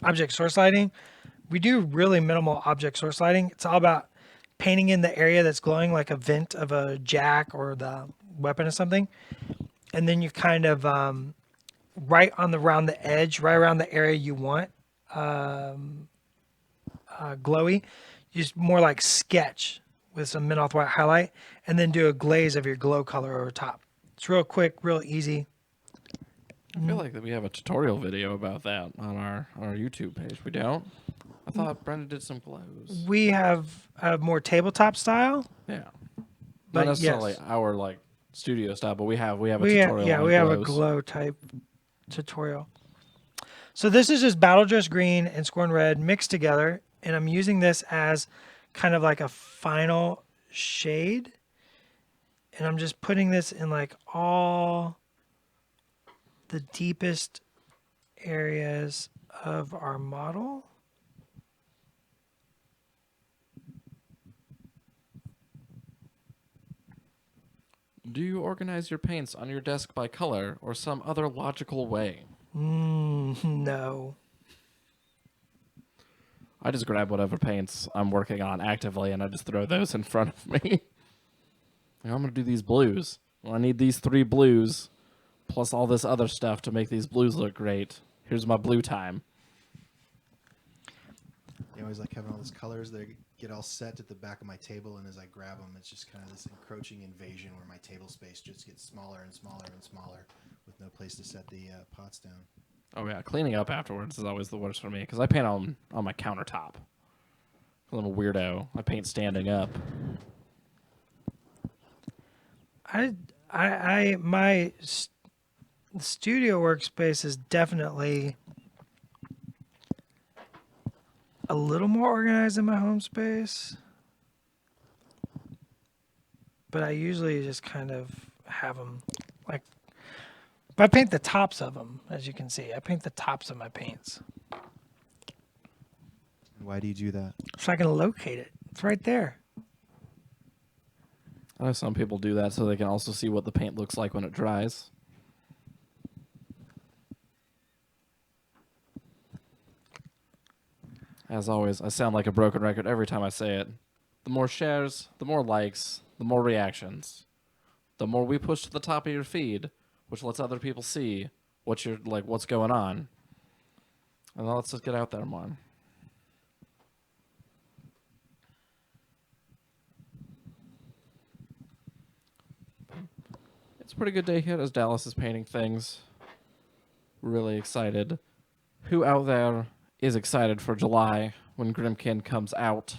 Object source lighting. We do really minimal object source lighting. It's all about painting in the area that's glowing, like a vent of a jack or the weapon or something. And then you kind of right around the edge, right around the area you want glowy. Just more like sketch with some Menoth white highlight, and then do a glaze of your glow color over top. It's real quick, real easy. I feel like that we have a tutorial video about that on our YouTube page. We don't? I thought Brenda did some glows. We have a more tabletop style. Yeah. But Not necessarily yes. our like studio style, but we have a tutorial on we have a glows. glow type tutorial. So this is just Battle Dress Green and Scorn Red mixed together, and I'm using this as kind of like a final shade. And I'm just putting this in like all the deepest areas of our model. Do you organize your paints on your desk by color or some other logical way? No. I just grab whatever paints I'm working on actively and I just throw those in front of me. I'm going to do these blues. Well, I need these 3 blues plus all this other stuff to make these blues look great. Here's my blue time. I always like having all those colors. They get all set at the back of my table, and as I grab them, it's just kind of this encroaching invasion where my table space just gets smaller and smaller and smaller with no place to set the pots down. Oh yeah, cleaning up afterwards is always the worst for me because I paint on my countertop. I'm a weirdo. I paint standing up. My studio workspace is definitely a little more organized than my home space, but I usually just kind of have them like. But I paint the tops of them, as you can see. I paint the tops of my paints, Why do you do that? so I can locate it. It's right there. I know some people do that so they can also see what the paint looks like when it dries. As always, I sound like a broken record every time I say it. The more shares, the more likes, the more reactions. The more we push to the top of your feed, which lets other people see what's going on. And let's just get out there more. It's a pretty good day here as Dallas is painting things. Really excited. Who out there is excited for July when Grimkin comes out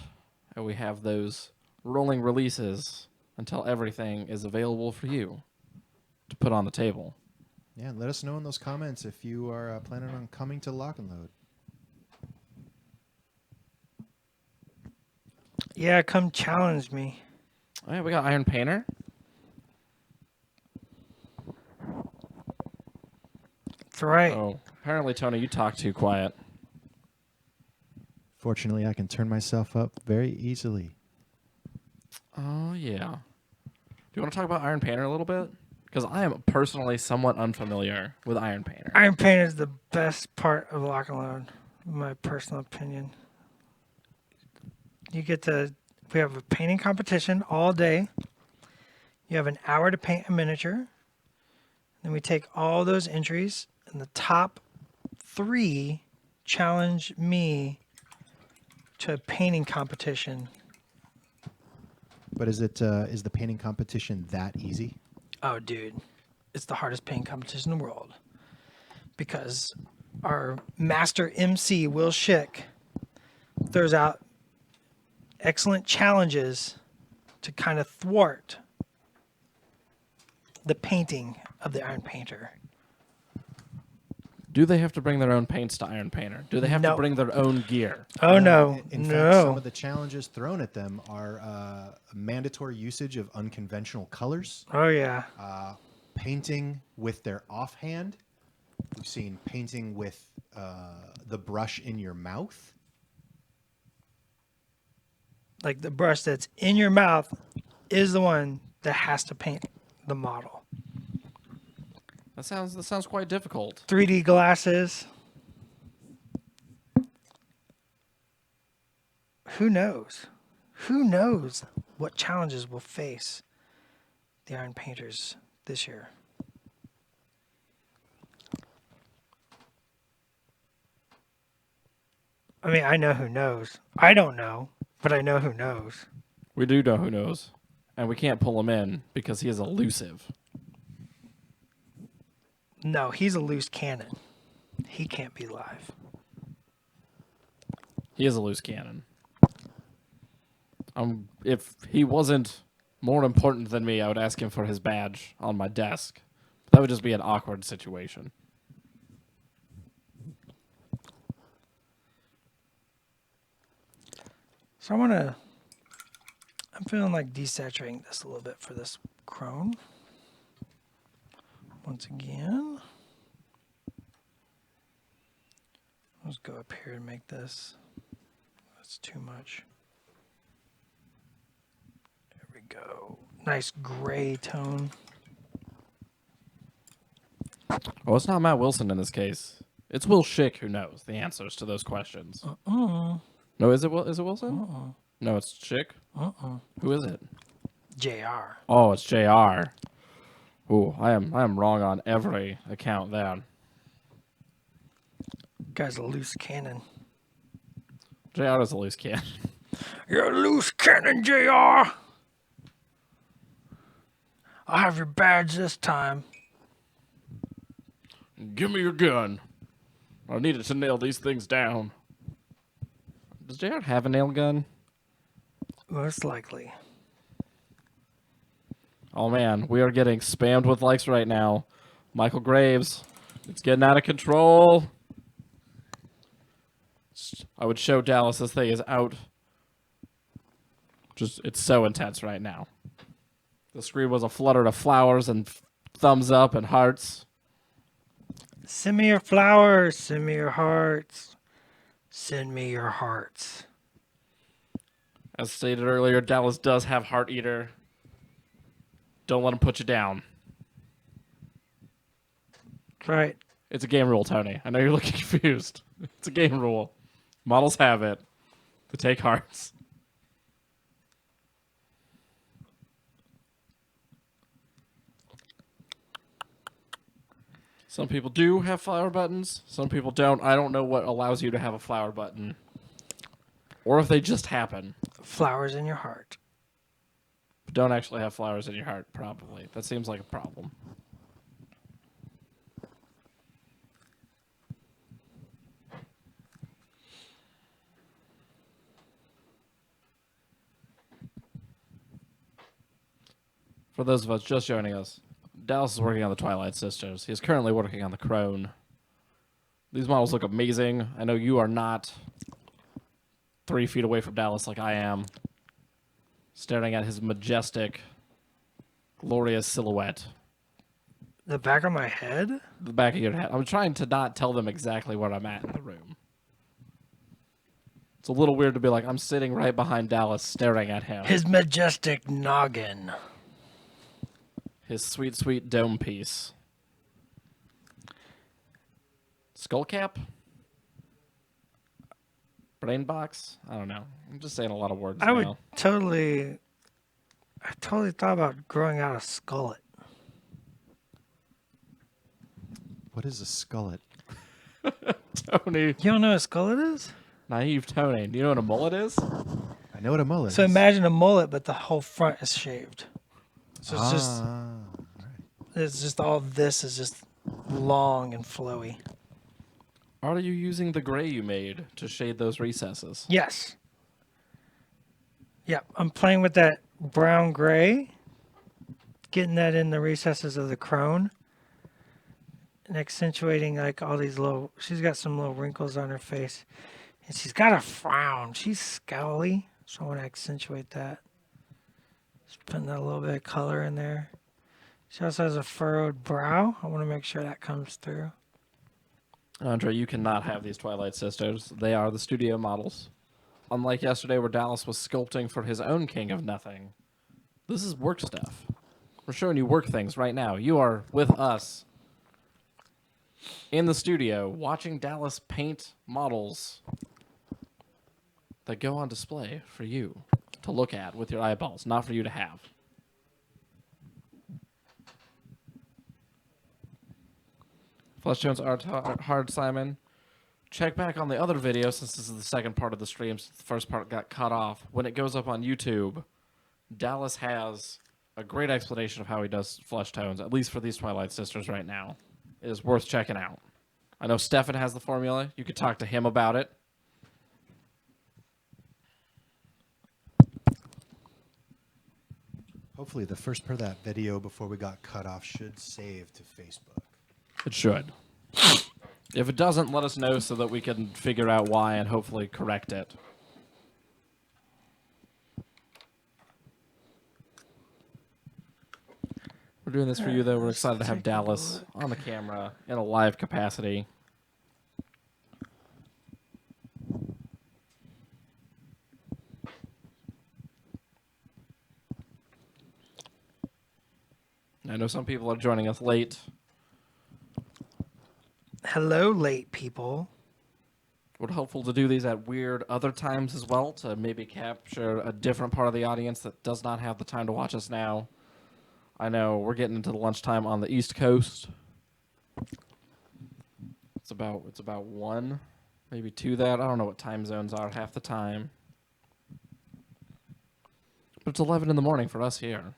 and we have those rolling releases until everything is available for you to put on the table? Yeah, let us know in those comments if you are planning on coming to Lock and Load. Yeah, come challenge me. Oh, yeah, we got Iron Painter. That's right. Oh, apparently, Tony, you talk too quiet. Fortunately, I can turn myself up very easily. Oh, yeah. Do you want to talk about Iron Painter a little bit? Because I am personally somewhat unfamiliar with Iron Painter. Iron Paint is the best part of Lock and Load, in my personal opinion. We have a painting competition all day. You have an hour to paint a miniature. Then we take all those entries, and the top 3 challenge me to a painting competition. But is the painting competition that easy? Oh, dude, it's the hardest painting competition in the world because our master MC, Will Schick, throws out excellent challenges to kind of thwart the painting of the Iron Painter. Do they have to bring their own paints to Iron Painter? Do they have to No. bring their own gear? Oh, no. In no. fact, some of the challenges thrown at them are mandatory usage of unconventional colors, Oh, yeah. painting with their offhand. We've seen painting with the brush in your mouth. Like the brush that's in your mouth is the one that has to paint the model. That sounds quite difficult. 3D glasses. Who knows? Who knows what challenges will face the Iron Painters this year? I mean, I know who knows. I don't know, but I know who knows. We do know who knows. And we can't pull him in because he is elusive. No, he's a loose cannon. He can't be live. He is a loose cannon. If he wasn't more important than me, I would ask him for his badge on my desk. That would just be an awkward situation. So I'm feeling like desaturating this a little bit for this chrome. Once again. Let's go up here and make this. That's too much. There we go. Nice gray tone. Oh, it's not Matt Wilson in this case. It's Will Schick who knows the answers to those questions. No, is it Wilson? No, it's Schick. Who is it? JR. Oh, it's JR. Ooh, I am wrong on every account there. Guy's a loose cannon. JR is a loose cannon. You're a loose cannon, JR. I'll have your badge this time. Give me your gun. I needed to nail these things down. Does JR have a nail gun? Most likely. Oh man, we are getting spammed with likes right now. Michael Graves, it's getting out of control. I would show Dallas this thing is out. Just, it's so intense right now. The screen was a flutter of flowers and thumbs up and hearts. Send me your flowers. Send me your hearts. Send me your hearts. As stated earlier, Dallas does have Heart Eater. Don't let him put you down. That's right. It's a game rule, Tony. I know you're looking confused. It's a game rule. Models have it. To take hearts. Some people do have flower buttons. Some people don't. I don't know what allows you to have a flower button. Or if they just happen. Flowers in your heart. But don't actually have flowers in your heart, probably. That seems like a problem. For those of us just joining us, Dallas is working on the Twilight Sisters. He is currently working on the Crone. These models look amazing. I know you are not 3 feet away from Dallas like I am, staring at his majestic, glorious silhouette. The back of my head? The back of your head. I'm trying to not tell them exactly where I'm at in the room. It's a little weird to be like, I'm sitting right behind Dallas staring at him. His majestic noggin. His sweet, sweet dome piece. Skull cap? Brain box? I don't know. I'm just saying a lot of words I totally thought about growing out a skullet. What is a skullet? Tony. You don't know what a skullet is? Naive Tony. Do you know what a mullet is? I know what a mullet So is. imagine a mullet, but the whole front is shaved. So it's just all this is just long and flowy. Are you using the gray you made to shade those recesses? Yes. Yep, I'm playing with that brown gray, getting that in the recesses of the crone, and accentuating like all these little. She's got some little wrinkles on her face, and she's got a frown. She's scowly, so I want to accentuate that. Just putting that little bit of color in there. She also has a furrowed brow. I want to make sure that comes through. Andre, you cannot have these Twilight Sisters. They are the studio models. Unlike yesterday where Dallas was sculpting for his own King of Nothing, this is work stuff. We're showing you work things right now. You are with us in the studio watching Dallas paint models that go on display for you to look at with your eyeballs, not for you to have. Flesh tones are hard, Simon. Check back on the other video since this is the second part of the stream. Since the first part got cut off. When it goes up on YouTube, Dallas has a great explanation of how he does flesh tones, at least for these Twilight Sisters right now. It is worth checking out. I know Stefan has the formula. You could talk to him about it. Hopefully the first part of that video before we got cut off should save to Facebook. It should. If it doesn't, let us know so that we can figure out why and hopefully correct it. We're doing this for you, though. We're excited to have Dallas on the camera in a live capacity. I know some people are joining us late. Hello, late people. Would helpful to do these at weird other times as well to maybe capture a different part of the audience that does not have the time to watch us now. I know we're getting into the lunchtime on the East Coast. It's about 1, maybe 2 that. I don't know what time zones are half the time. But it's 11 in the morning for us here.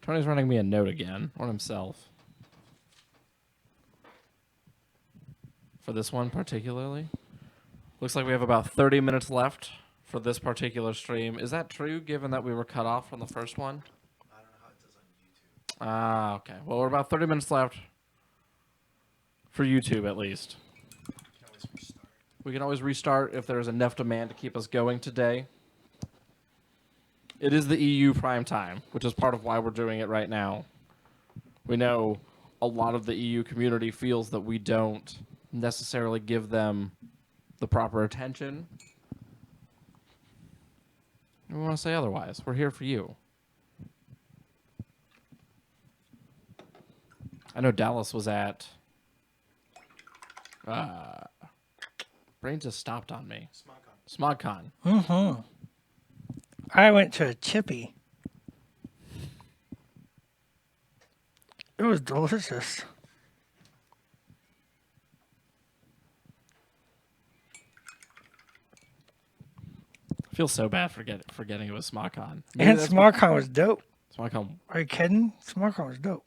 Tony's running me a note again on himself. For this one particularly. Looks like we have about 30 minutes left for this particular stream. Is that true, given that we were cut off from the first one? I don't know how it does on YouTube. Ah, okay. Well, we're about 30 minutes left for YouTube, at least. Can always restart. We can always restart if there's enough demand to keep us going today. It is the EU prime time, which is part of why we're doing it right now. We know a lot of the EU community feels that we don't necessarily give them the proper attention. We want to say otherwise. We're here for you. I know Dallas was at... brain just stopped on me. SmogCon. Mm-hmm. I went to a chippy. It was delicious. I feel so bad forgetting it was SmogCon. And SmogCon was dope. SmogCon. Are you kidding? SmogCon was dope.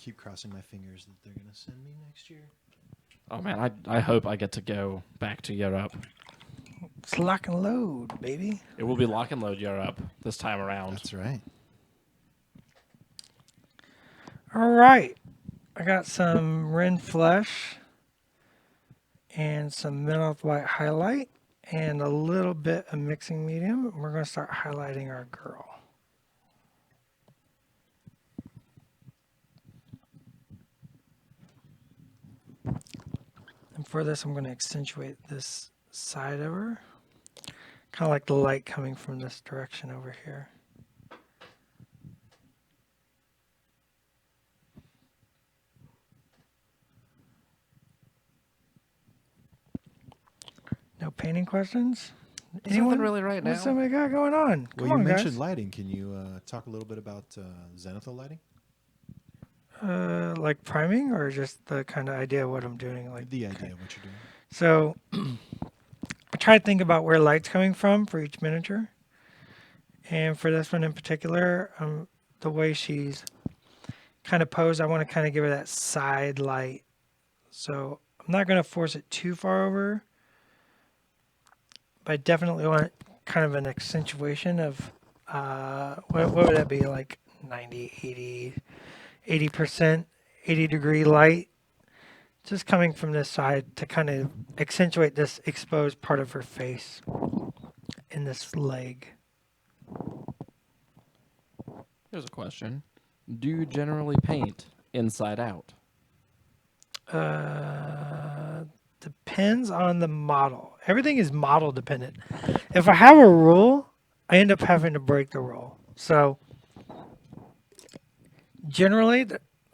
Keep crossing my fingers that they're gonna send me next year. Oh man, I hope I get to go back to Europe. It's lock and load, baby. It will be lock and load Europe this time around. That's right. All right. I got some Ren Flesh and some Menoth White highlight and a little bit of mixing medium. We're going to start highlighting our girl. And for this, I'm going to accentuate this side of her. Kind of like the light coming from this direction over here. No painting questions? Anyone really right now? What's somebody got going on? Well, Come on, you mentioned guys. lighting. Can you talk a little bit about zenithal lighting? Like priming or just the kind of idea of what I'm doing? Like The idea of what you're doing. So I try to think about where light's coming from for each miniature. And for this one in particular, the way she's kind of posed, I want to kind of give her that side light. So I'm not going to force it too far over. But I definitely want kind of an accentuation of, what would that be, like 90, 80%, 80-degree light. Just coming from this side to kind of accentuate this exposed part of her face in this leg. Here's a question. Do you generally paint inside out? Depends on the model. Everything is model dependent. If I have a rule, I end up having to break the rule. So generally,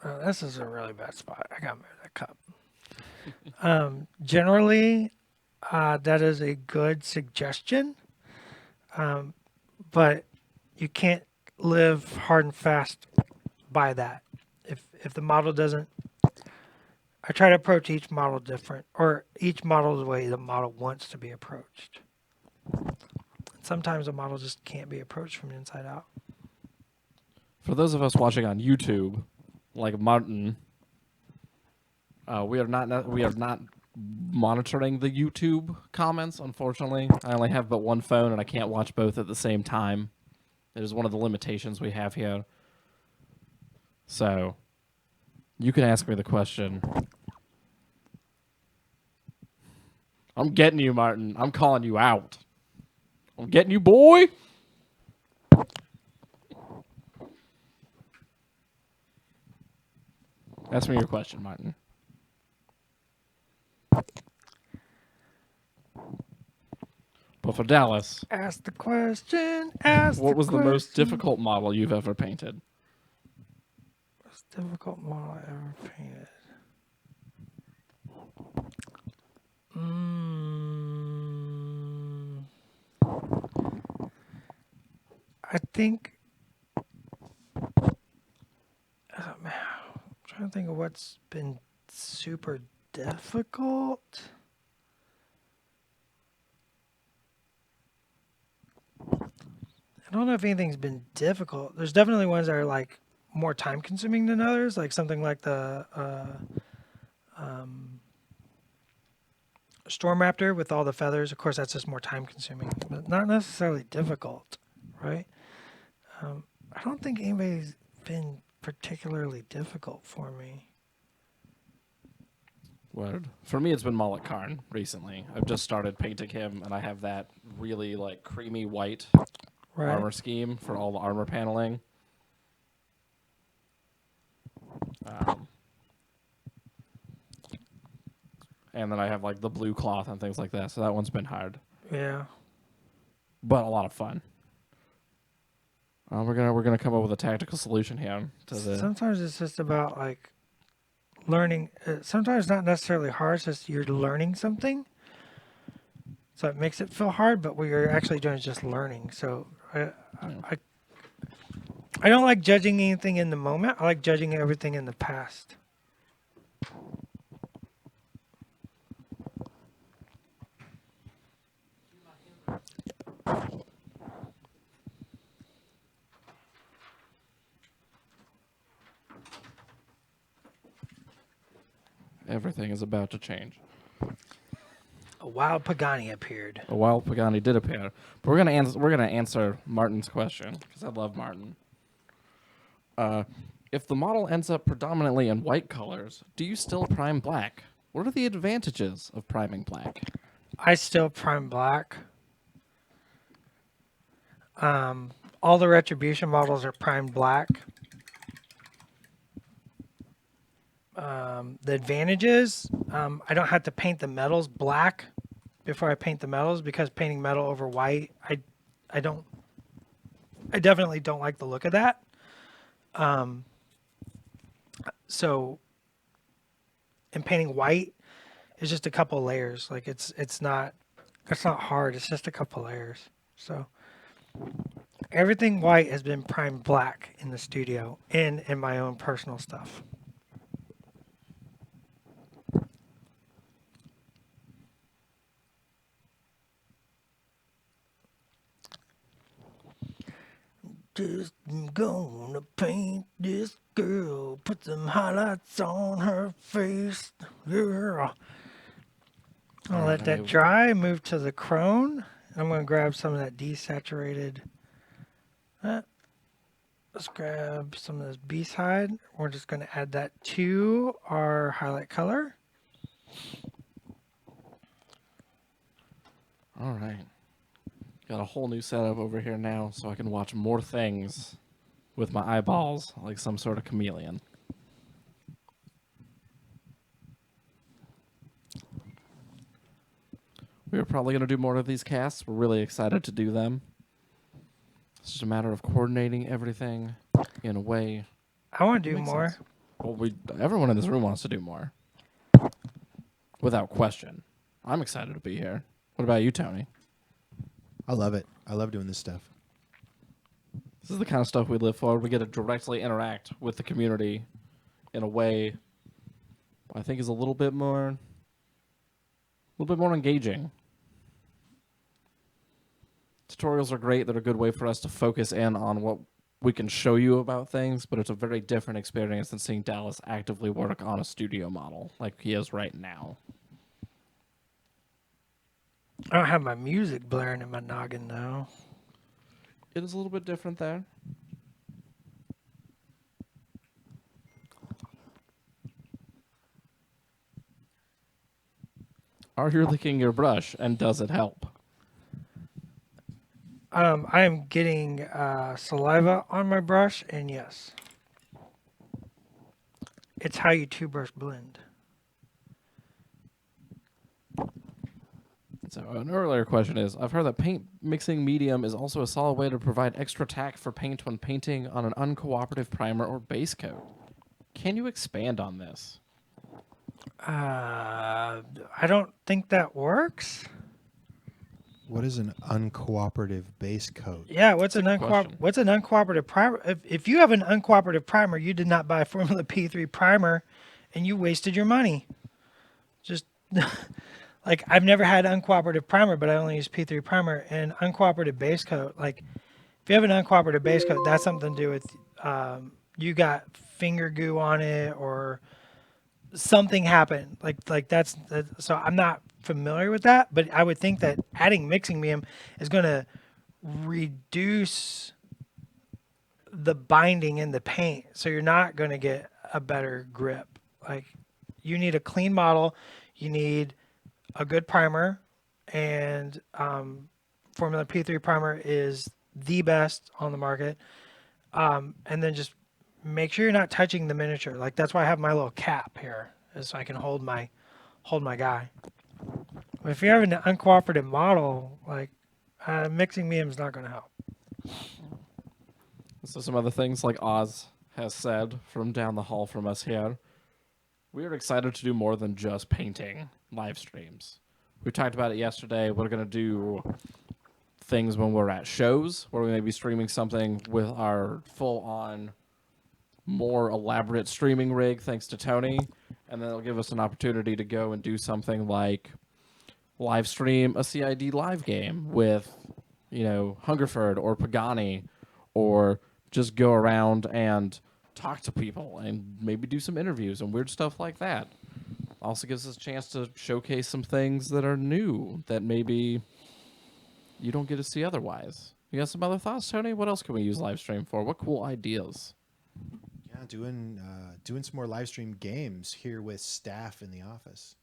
this is a really bad spot. I got to move that cup. Generally, that is a good suggestion, but you can't live hard and fast by that. If the model doesn't, I try to approach each model different, or each model the way the model wants to be approached. Sometimes a model just can't be approached from the inside out. For those of us watching on YouTube, like Martin, we are not monitoring the YouTube comments. Unfortunately, I only have but one phone, and I can't watch both at the same time. It is one of the limitations we have here. So, you can ask me the question. I'm getting you, Martin. I'm calling you out. I'm getting you, boy. Ask me your question, Martin. But for Dallas, Ask the question. Ask what the was the question. most difficult model you've ever painted? Most difficult model I ever painted. I think. Oh, man, I'm trying to think of what's been super difficult. I don't know if anything's been difficult. There's definitely ones that are like more time consuming than others, like something like the Storm Raptor with all the feathers. Of course, that's just more time consuming, but not necessarily difficult, right? I don't think anybody's been particularly difficult for me. Word. For me, it's been Mullet Karn recently. I've just started painting him, and I have that really like creamy white Right. armor scheme for all the armor paneling. And then I have like the blue cloth and things like that. So that one's been hard, Yeah. but a lot of fun. We're gonna come up with a tactical solution here to the. Sometimes it's just about like learning. Sometimes not necessarily hard. It's just you're learning something, so it makes it feel hard. But what you're actually doing is just learning. So I don't like judging anything in the moment. I like judging everything in the past. Everything is about to change. A wild Pagani appeared. A wild Pagani did appear, but we're gonna answer Martin's question because I love Martin. If the model ends up predominantly in white colors, do you still prime black? What are the advantages of priming black? I still prime black. All the retribution models are primed black. The advantages, I don't have to paint the metals black before I paint the metals because painting metal over white, I definitely don't like the look of that. So, and painting white is just a couple layers. Like it's not hard. It's just a couple layers. So everything white has been primed black in the studio and in my own personal stuff. Just gonna paint this girl, put some highlights on her face. Yeah. I'll let that dry, move to the crone. I'm going to grab some of that desaturated. Let's grab some of this beast hide. We're just going to add that to our highlight color. All right. Got a whole new setup over here now so I can watch more things with my eyeballs like some sort of chameleon. We're probably going to do more of these casts. We're really excited to do them. It's just a matter of coordinating everything in a way. I want to do Makes more. sense. Well, everyone in this room wants to do more. Without question. I'm excited to be here. What about you, Tony? I love it. I love doing this stuff. This is the kind of stuff we live for. We get to directly interact with the community in a way I think is a little bit more engaging. Tutorials are great. They're a good way for us to focus in on what we can show you about things, but it's a very different experience than seeing Dallas actively work on a studio model like he is right now. I don't have my music blaring in my noggin though. It is a little bit different there. Are you licking your brush, and does it help? I am getting saliva on my brush, and yes. It's how you two brush blend. So an earlier question is, I've heard that paint mixing medium is also a solid way to provide extra tack for paint when painting on an uncooperative primer or base coat. Can you expand on this? I don't think that works. What is an uncooperative base coat? Yeah, That's a good question. what's an uncooperative primer? If you have an uncooperative primer, you did not buy Formula P3 primer, and you wasted your money. Just like I've never had uncooperative primer, but I only use P3 primer and uncooperative base coat. Like if you have an uncooperative base coat, that's something to do with you got finger goo on it or something happened. So I'm not familiar with that, but I would think that adding mixing medium is going to reduce the binding in the paint, so you're not going to get a better grip. Like you need a clean model, you need a good primer, and Formula P3 primer is the best on the market. And then just make sure you're not touching the miniature. Like that's why I have my little cap here, is so I can hold my guy. But if you're having an uncooperative model, like mixing medium is not going to help. So some other things like Oz has said from down the hall from us here. We are excited to do more than just painting live streams. We talked about it yesterday. We're going to do things when we're at shows where we may be streaming something with our full-on, more elaborate streaming rig, thanks to Tony. And then it'll give us an opportunity to go and do something like live stream a CID live game with, Hungerford or Pagani, or just go around and talk to people and maybe do some interviews and weird stuff like that. Also gives us a chance to showcase some things that are new that maybe you don't get to see otherwise. You got some other thoughts, Tony? What else can we use live stream for? What cool ideas? Yeah, doing some more live stream games here with staff in the office.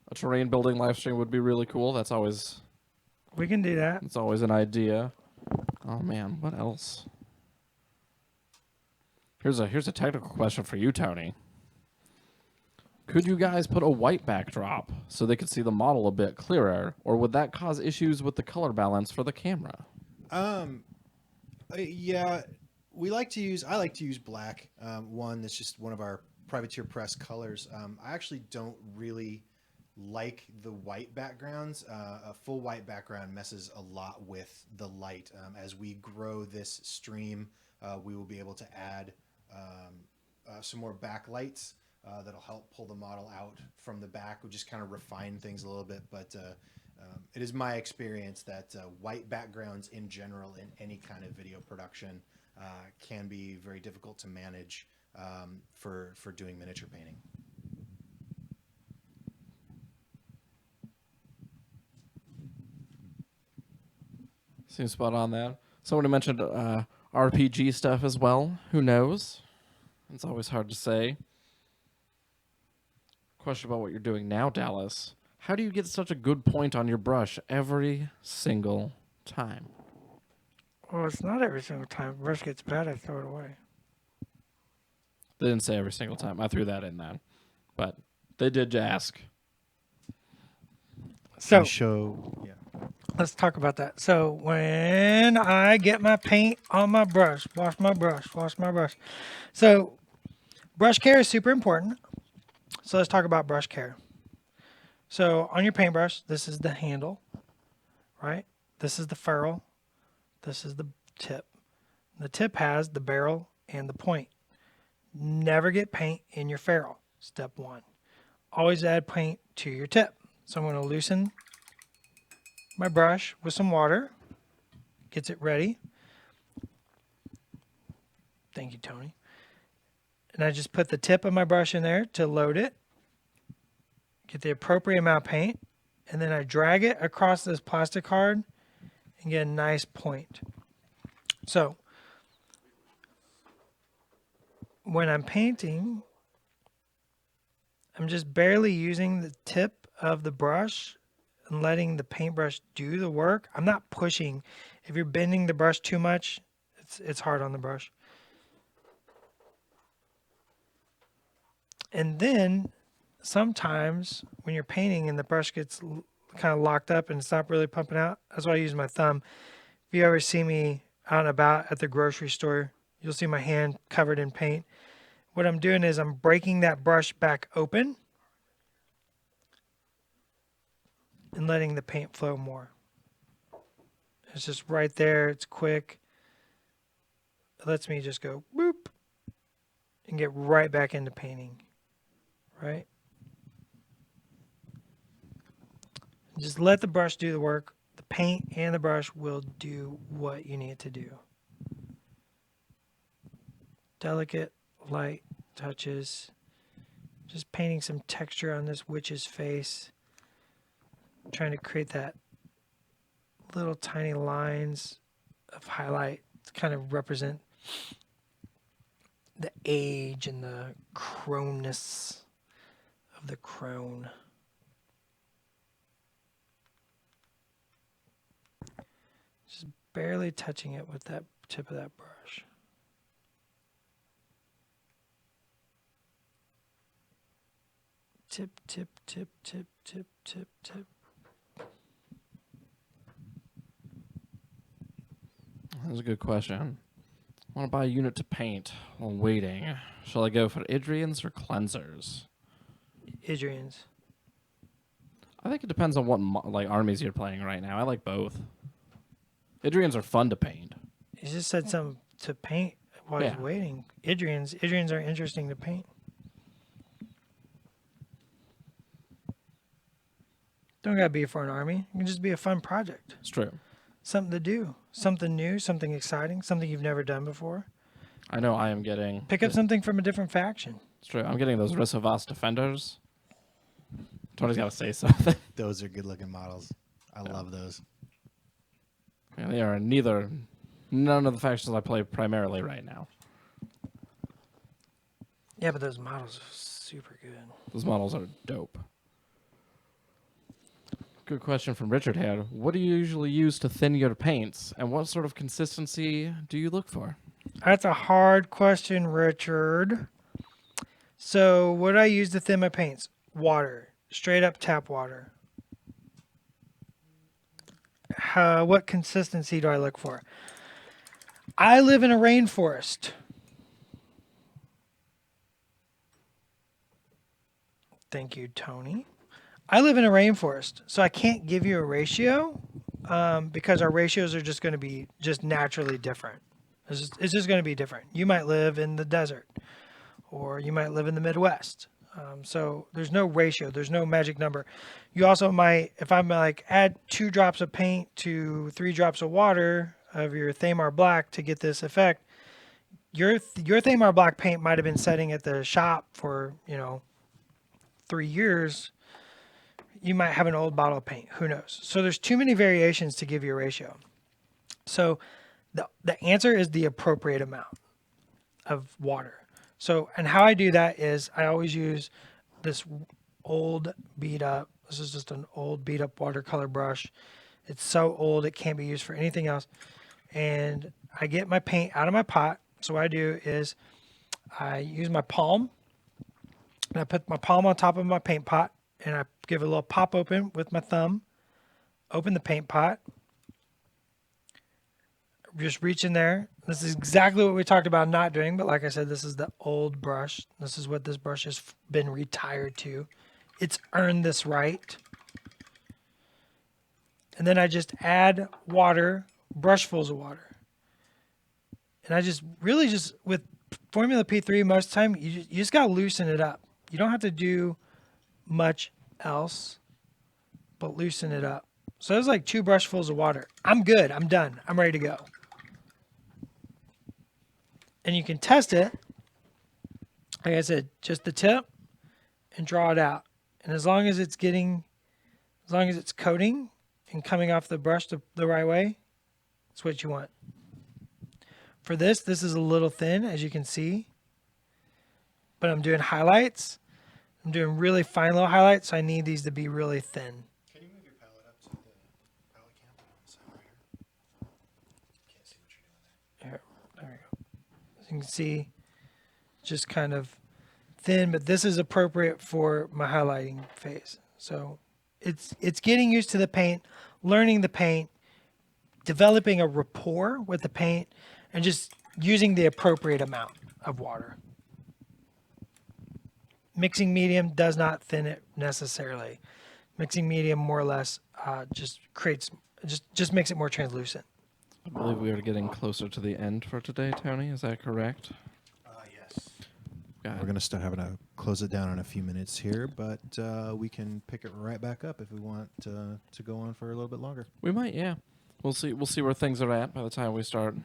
A terrain building live stream would be really cool. That's always We can do that. an idea. Oh man, what else? Here's a technical question for you, Tony. Could you guys put a white backdrop so they could see the model a bit clearer, or would that cause issues with the color balance for the camera? Yeah, I like to use black. One that's just one of our privateer press colors. I actually don't really like the white backgrounds. A full white background messes a lot with the light. As we grow this stream, we will be able to add some more backlights that'll help pull the model out from the back. We'll just kind of refine things a little bit, but it is my experience that white backgrounds in general in any kind of video production can be very difficult to manage for doing miniature painting. Seems spot on that. Somebody mentioned RPG stuff as well. Who knows? It's always hard to say. Question about what you're doing now, Dallas. How do you get such a good point on your brush every single time? Well, it's not every single time. Brush gets bad, I throw it away. They didn't say every single time. I threw that in there. But they did ask. So Yeah. let's talk about that. So when I get my paint on my brush, wash my brush. So brush care is super important. So let's talk about brush care. So on your paintbrush, this is the handle, right? This is the ferrule. This is the tip. The tip has the barrel and the point. Never get paint in your ferrule. Step one. Always add paint to your tip. So I'm going to loosen my brush with some water. Gets it ready. Thank you, Tony. And I just put the tip of my brush in there to load it. Get the appropriate amount of paint. And then I drag it across this plastic card and get a nice point. So when I'm painting, I'm just barely using the tip of the brush and letting the paintbrush do the work. I'm not pushing. If you're bending the brush too much, it's hard on the brush. And then sometimes when you're painting and the brush gets kind of locked up and it's not really pumping out, that's why I use my thumb. If you ever see me out and about at the grocery store, you'll see my hand covered in paint. What I'm doing is I'm breaking that brush back open and letting the paint flow more. It's just right there. It's quick. It lets me just go boop and get right back into painting. Right? Just let the brush do the work. The paint and the brush will do what you need it to do. Delicate, light touches. Just painting some texture on this witch's face. Trying to create that little tiny lines of highlight to kind of represent the age and the chromness of the crone. Just barely touching it with that tip of that brush. Tip, tip, tip, tip, tip, tip, tip. That's a good question. I want to buy a unit to paint while waiting. Shall I go for Idrians or cleansers? Idrians. I think it depends on what armies you're playing right now. I like both. Idrians are fun to paint. You just said something to paint while he's Yeah. waiting. Idrians are interesting to paint. Don't gotta be for an army. It can just be a fun project. It's true. Something to do. Something new, something exciting, something you've never done before. I know I am getting... Pick up something from a different faction. It's true. I'm getting those Risavas defenders. Tony's got to say something. Those are good looking models. I love those. And they are none of the factions I play primarily right now. Yeah, but those models are super good. Those models are dope. Good question from Richard here. What do you usually use to thin your paints, and what sort of consistency do you look for? That's a hard question, Richard. So, what do I use to thin my paints? Water. Straight up tap water. What consistency do I look for? I live in a rainforest. Thank you, Tony. I live in a rainforest, so I can't give you a ratio because our ratios are just going to be just naturally different. It's just going to be different. You might live in the desert, or you might live in the Midwest. So there's no ratio. There's no magic number. You also might, if I'm like add 2 drops of paint to 3 drops of water of your Thamar Black to get this effect, your Thamar Black paint might have been setting at the shop for 3 years. You might have an old bottle of paint. Who knows? So there's too many variations to give you a ratio. So the answer is the appropriate amount of water. So, and how I do that is I always use this old beat up. This is just an old beat up watercolor brush. It's so old it can't be used for anything else. And I get my paint out of my pot. So what I do is I use my palm and I put my palm on top of my paint pot and I give it a little pop open with my thumb. Open the paint pot. Just reach in there. This is exactly what we talked about not doing, but like I said, this is the old brush. This is what this brush has been retired to. It's earned this right. And then I just add water, brushfuls of water. And I just really just, with Formula P3, most of the time, you just got to loosen it up. You don't have to do much else, but loosen it up. So there's like 2 brushfuls of water. I'm good. I'm done. I'm ready to go. And you can test it, like I said, just the tip and draw it out. And as long as it's coating and coming off the brush the right way, that's what you want. For this is a little thin, as you can see, but I'm doing highlights. I'm doing really fine little highlights, so I need these to be really thin. Can you move your palette up to the palette camp on the side right here? Can't see what you're doing there. Here, there we go. As you can see, just kind of thin, but this is appropriate for my highlighting phase. So it's getting used to the paint, learning the paint, developing a rapport with the paint, and just using the appropriate amount of water. Mixing medium does not thin it necessarily. Mixing medium more or less just makes it more translucent. I believe we are getting closer to the end for today, Tony. Is that correct? Yes. Got We're it. going to start having to close it down in a few minutes here, but we can pick it right back up if we want to go on for a little bit longer. We might, yeah. We'll see. We'll see where things are at by the time we start.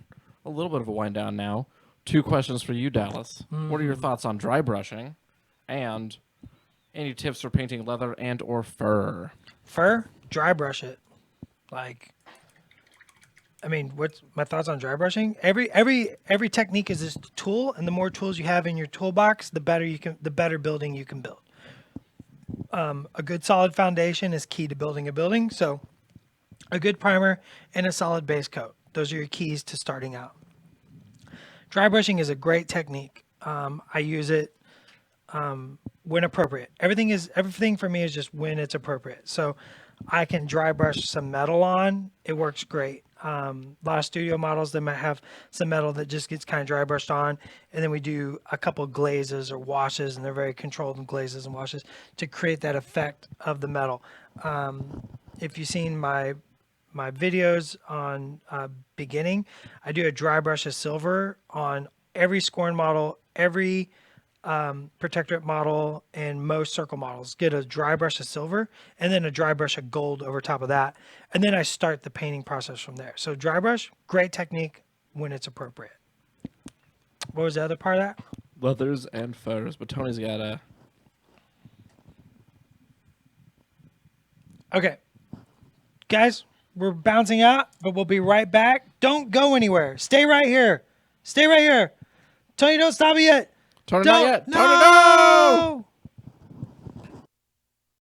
A little bit of a wind down now. 2 questions for you, Dallas. What are your thoughts on dry brushing, and any tips for painting leather and or fur? Fur, dry brush it. What's my thoughts on dry brushing? Every technique is just a tool, and the more tools you have in your toolbox, the better building you can build. A good solid foundation is key to building a building. So, a good primer and a solid base coat. Those are your keys to starting out. Dry brushing is a great technique. I use it when appropriate. Everything for me is just when it's appropriate. So I can dry brush some metal on. It works great. A lot of studio models, they might have some metal that just gets kind of dry brushed on. And then we do a couple glazes or washes, and they're very controlled glazes and washes to create that effect of the metal. If you've seen my videos on beginning, I do a dry brush of silver on every scorn model, every protectorate model, and most circle models. Get a dry brush of silver and then a dry brush of gold over top of that, and then I start the painting process from there. So dry brush, great technique when it's appropriate. What was the other part of that? Leathers and furs, but Tony's got a... Okay, guys, we're bouncing out, but we'll be right back. Don't go anywhere. Stay right here. Stay right here. Tony, don't stop it yet. Turn it Don't- not yet. No! Turn it on!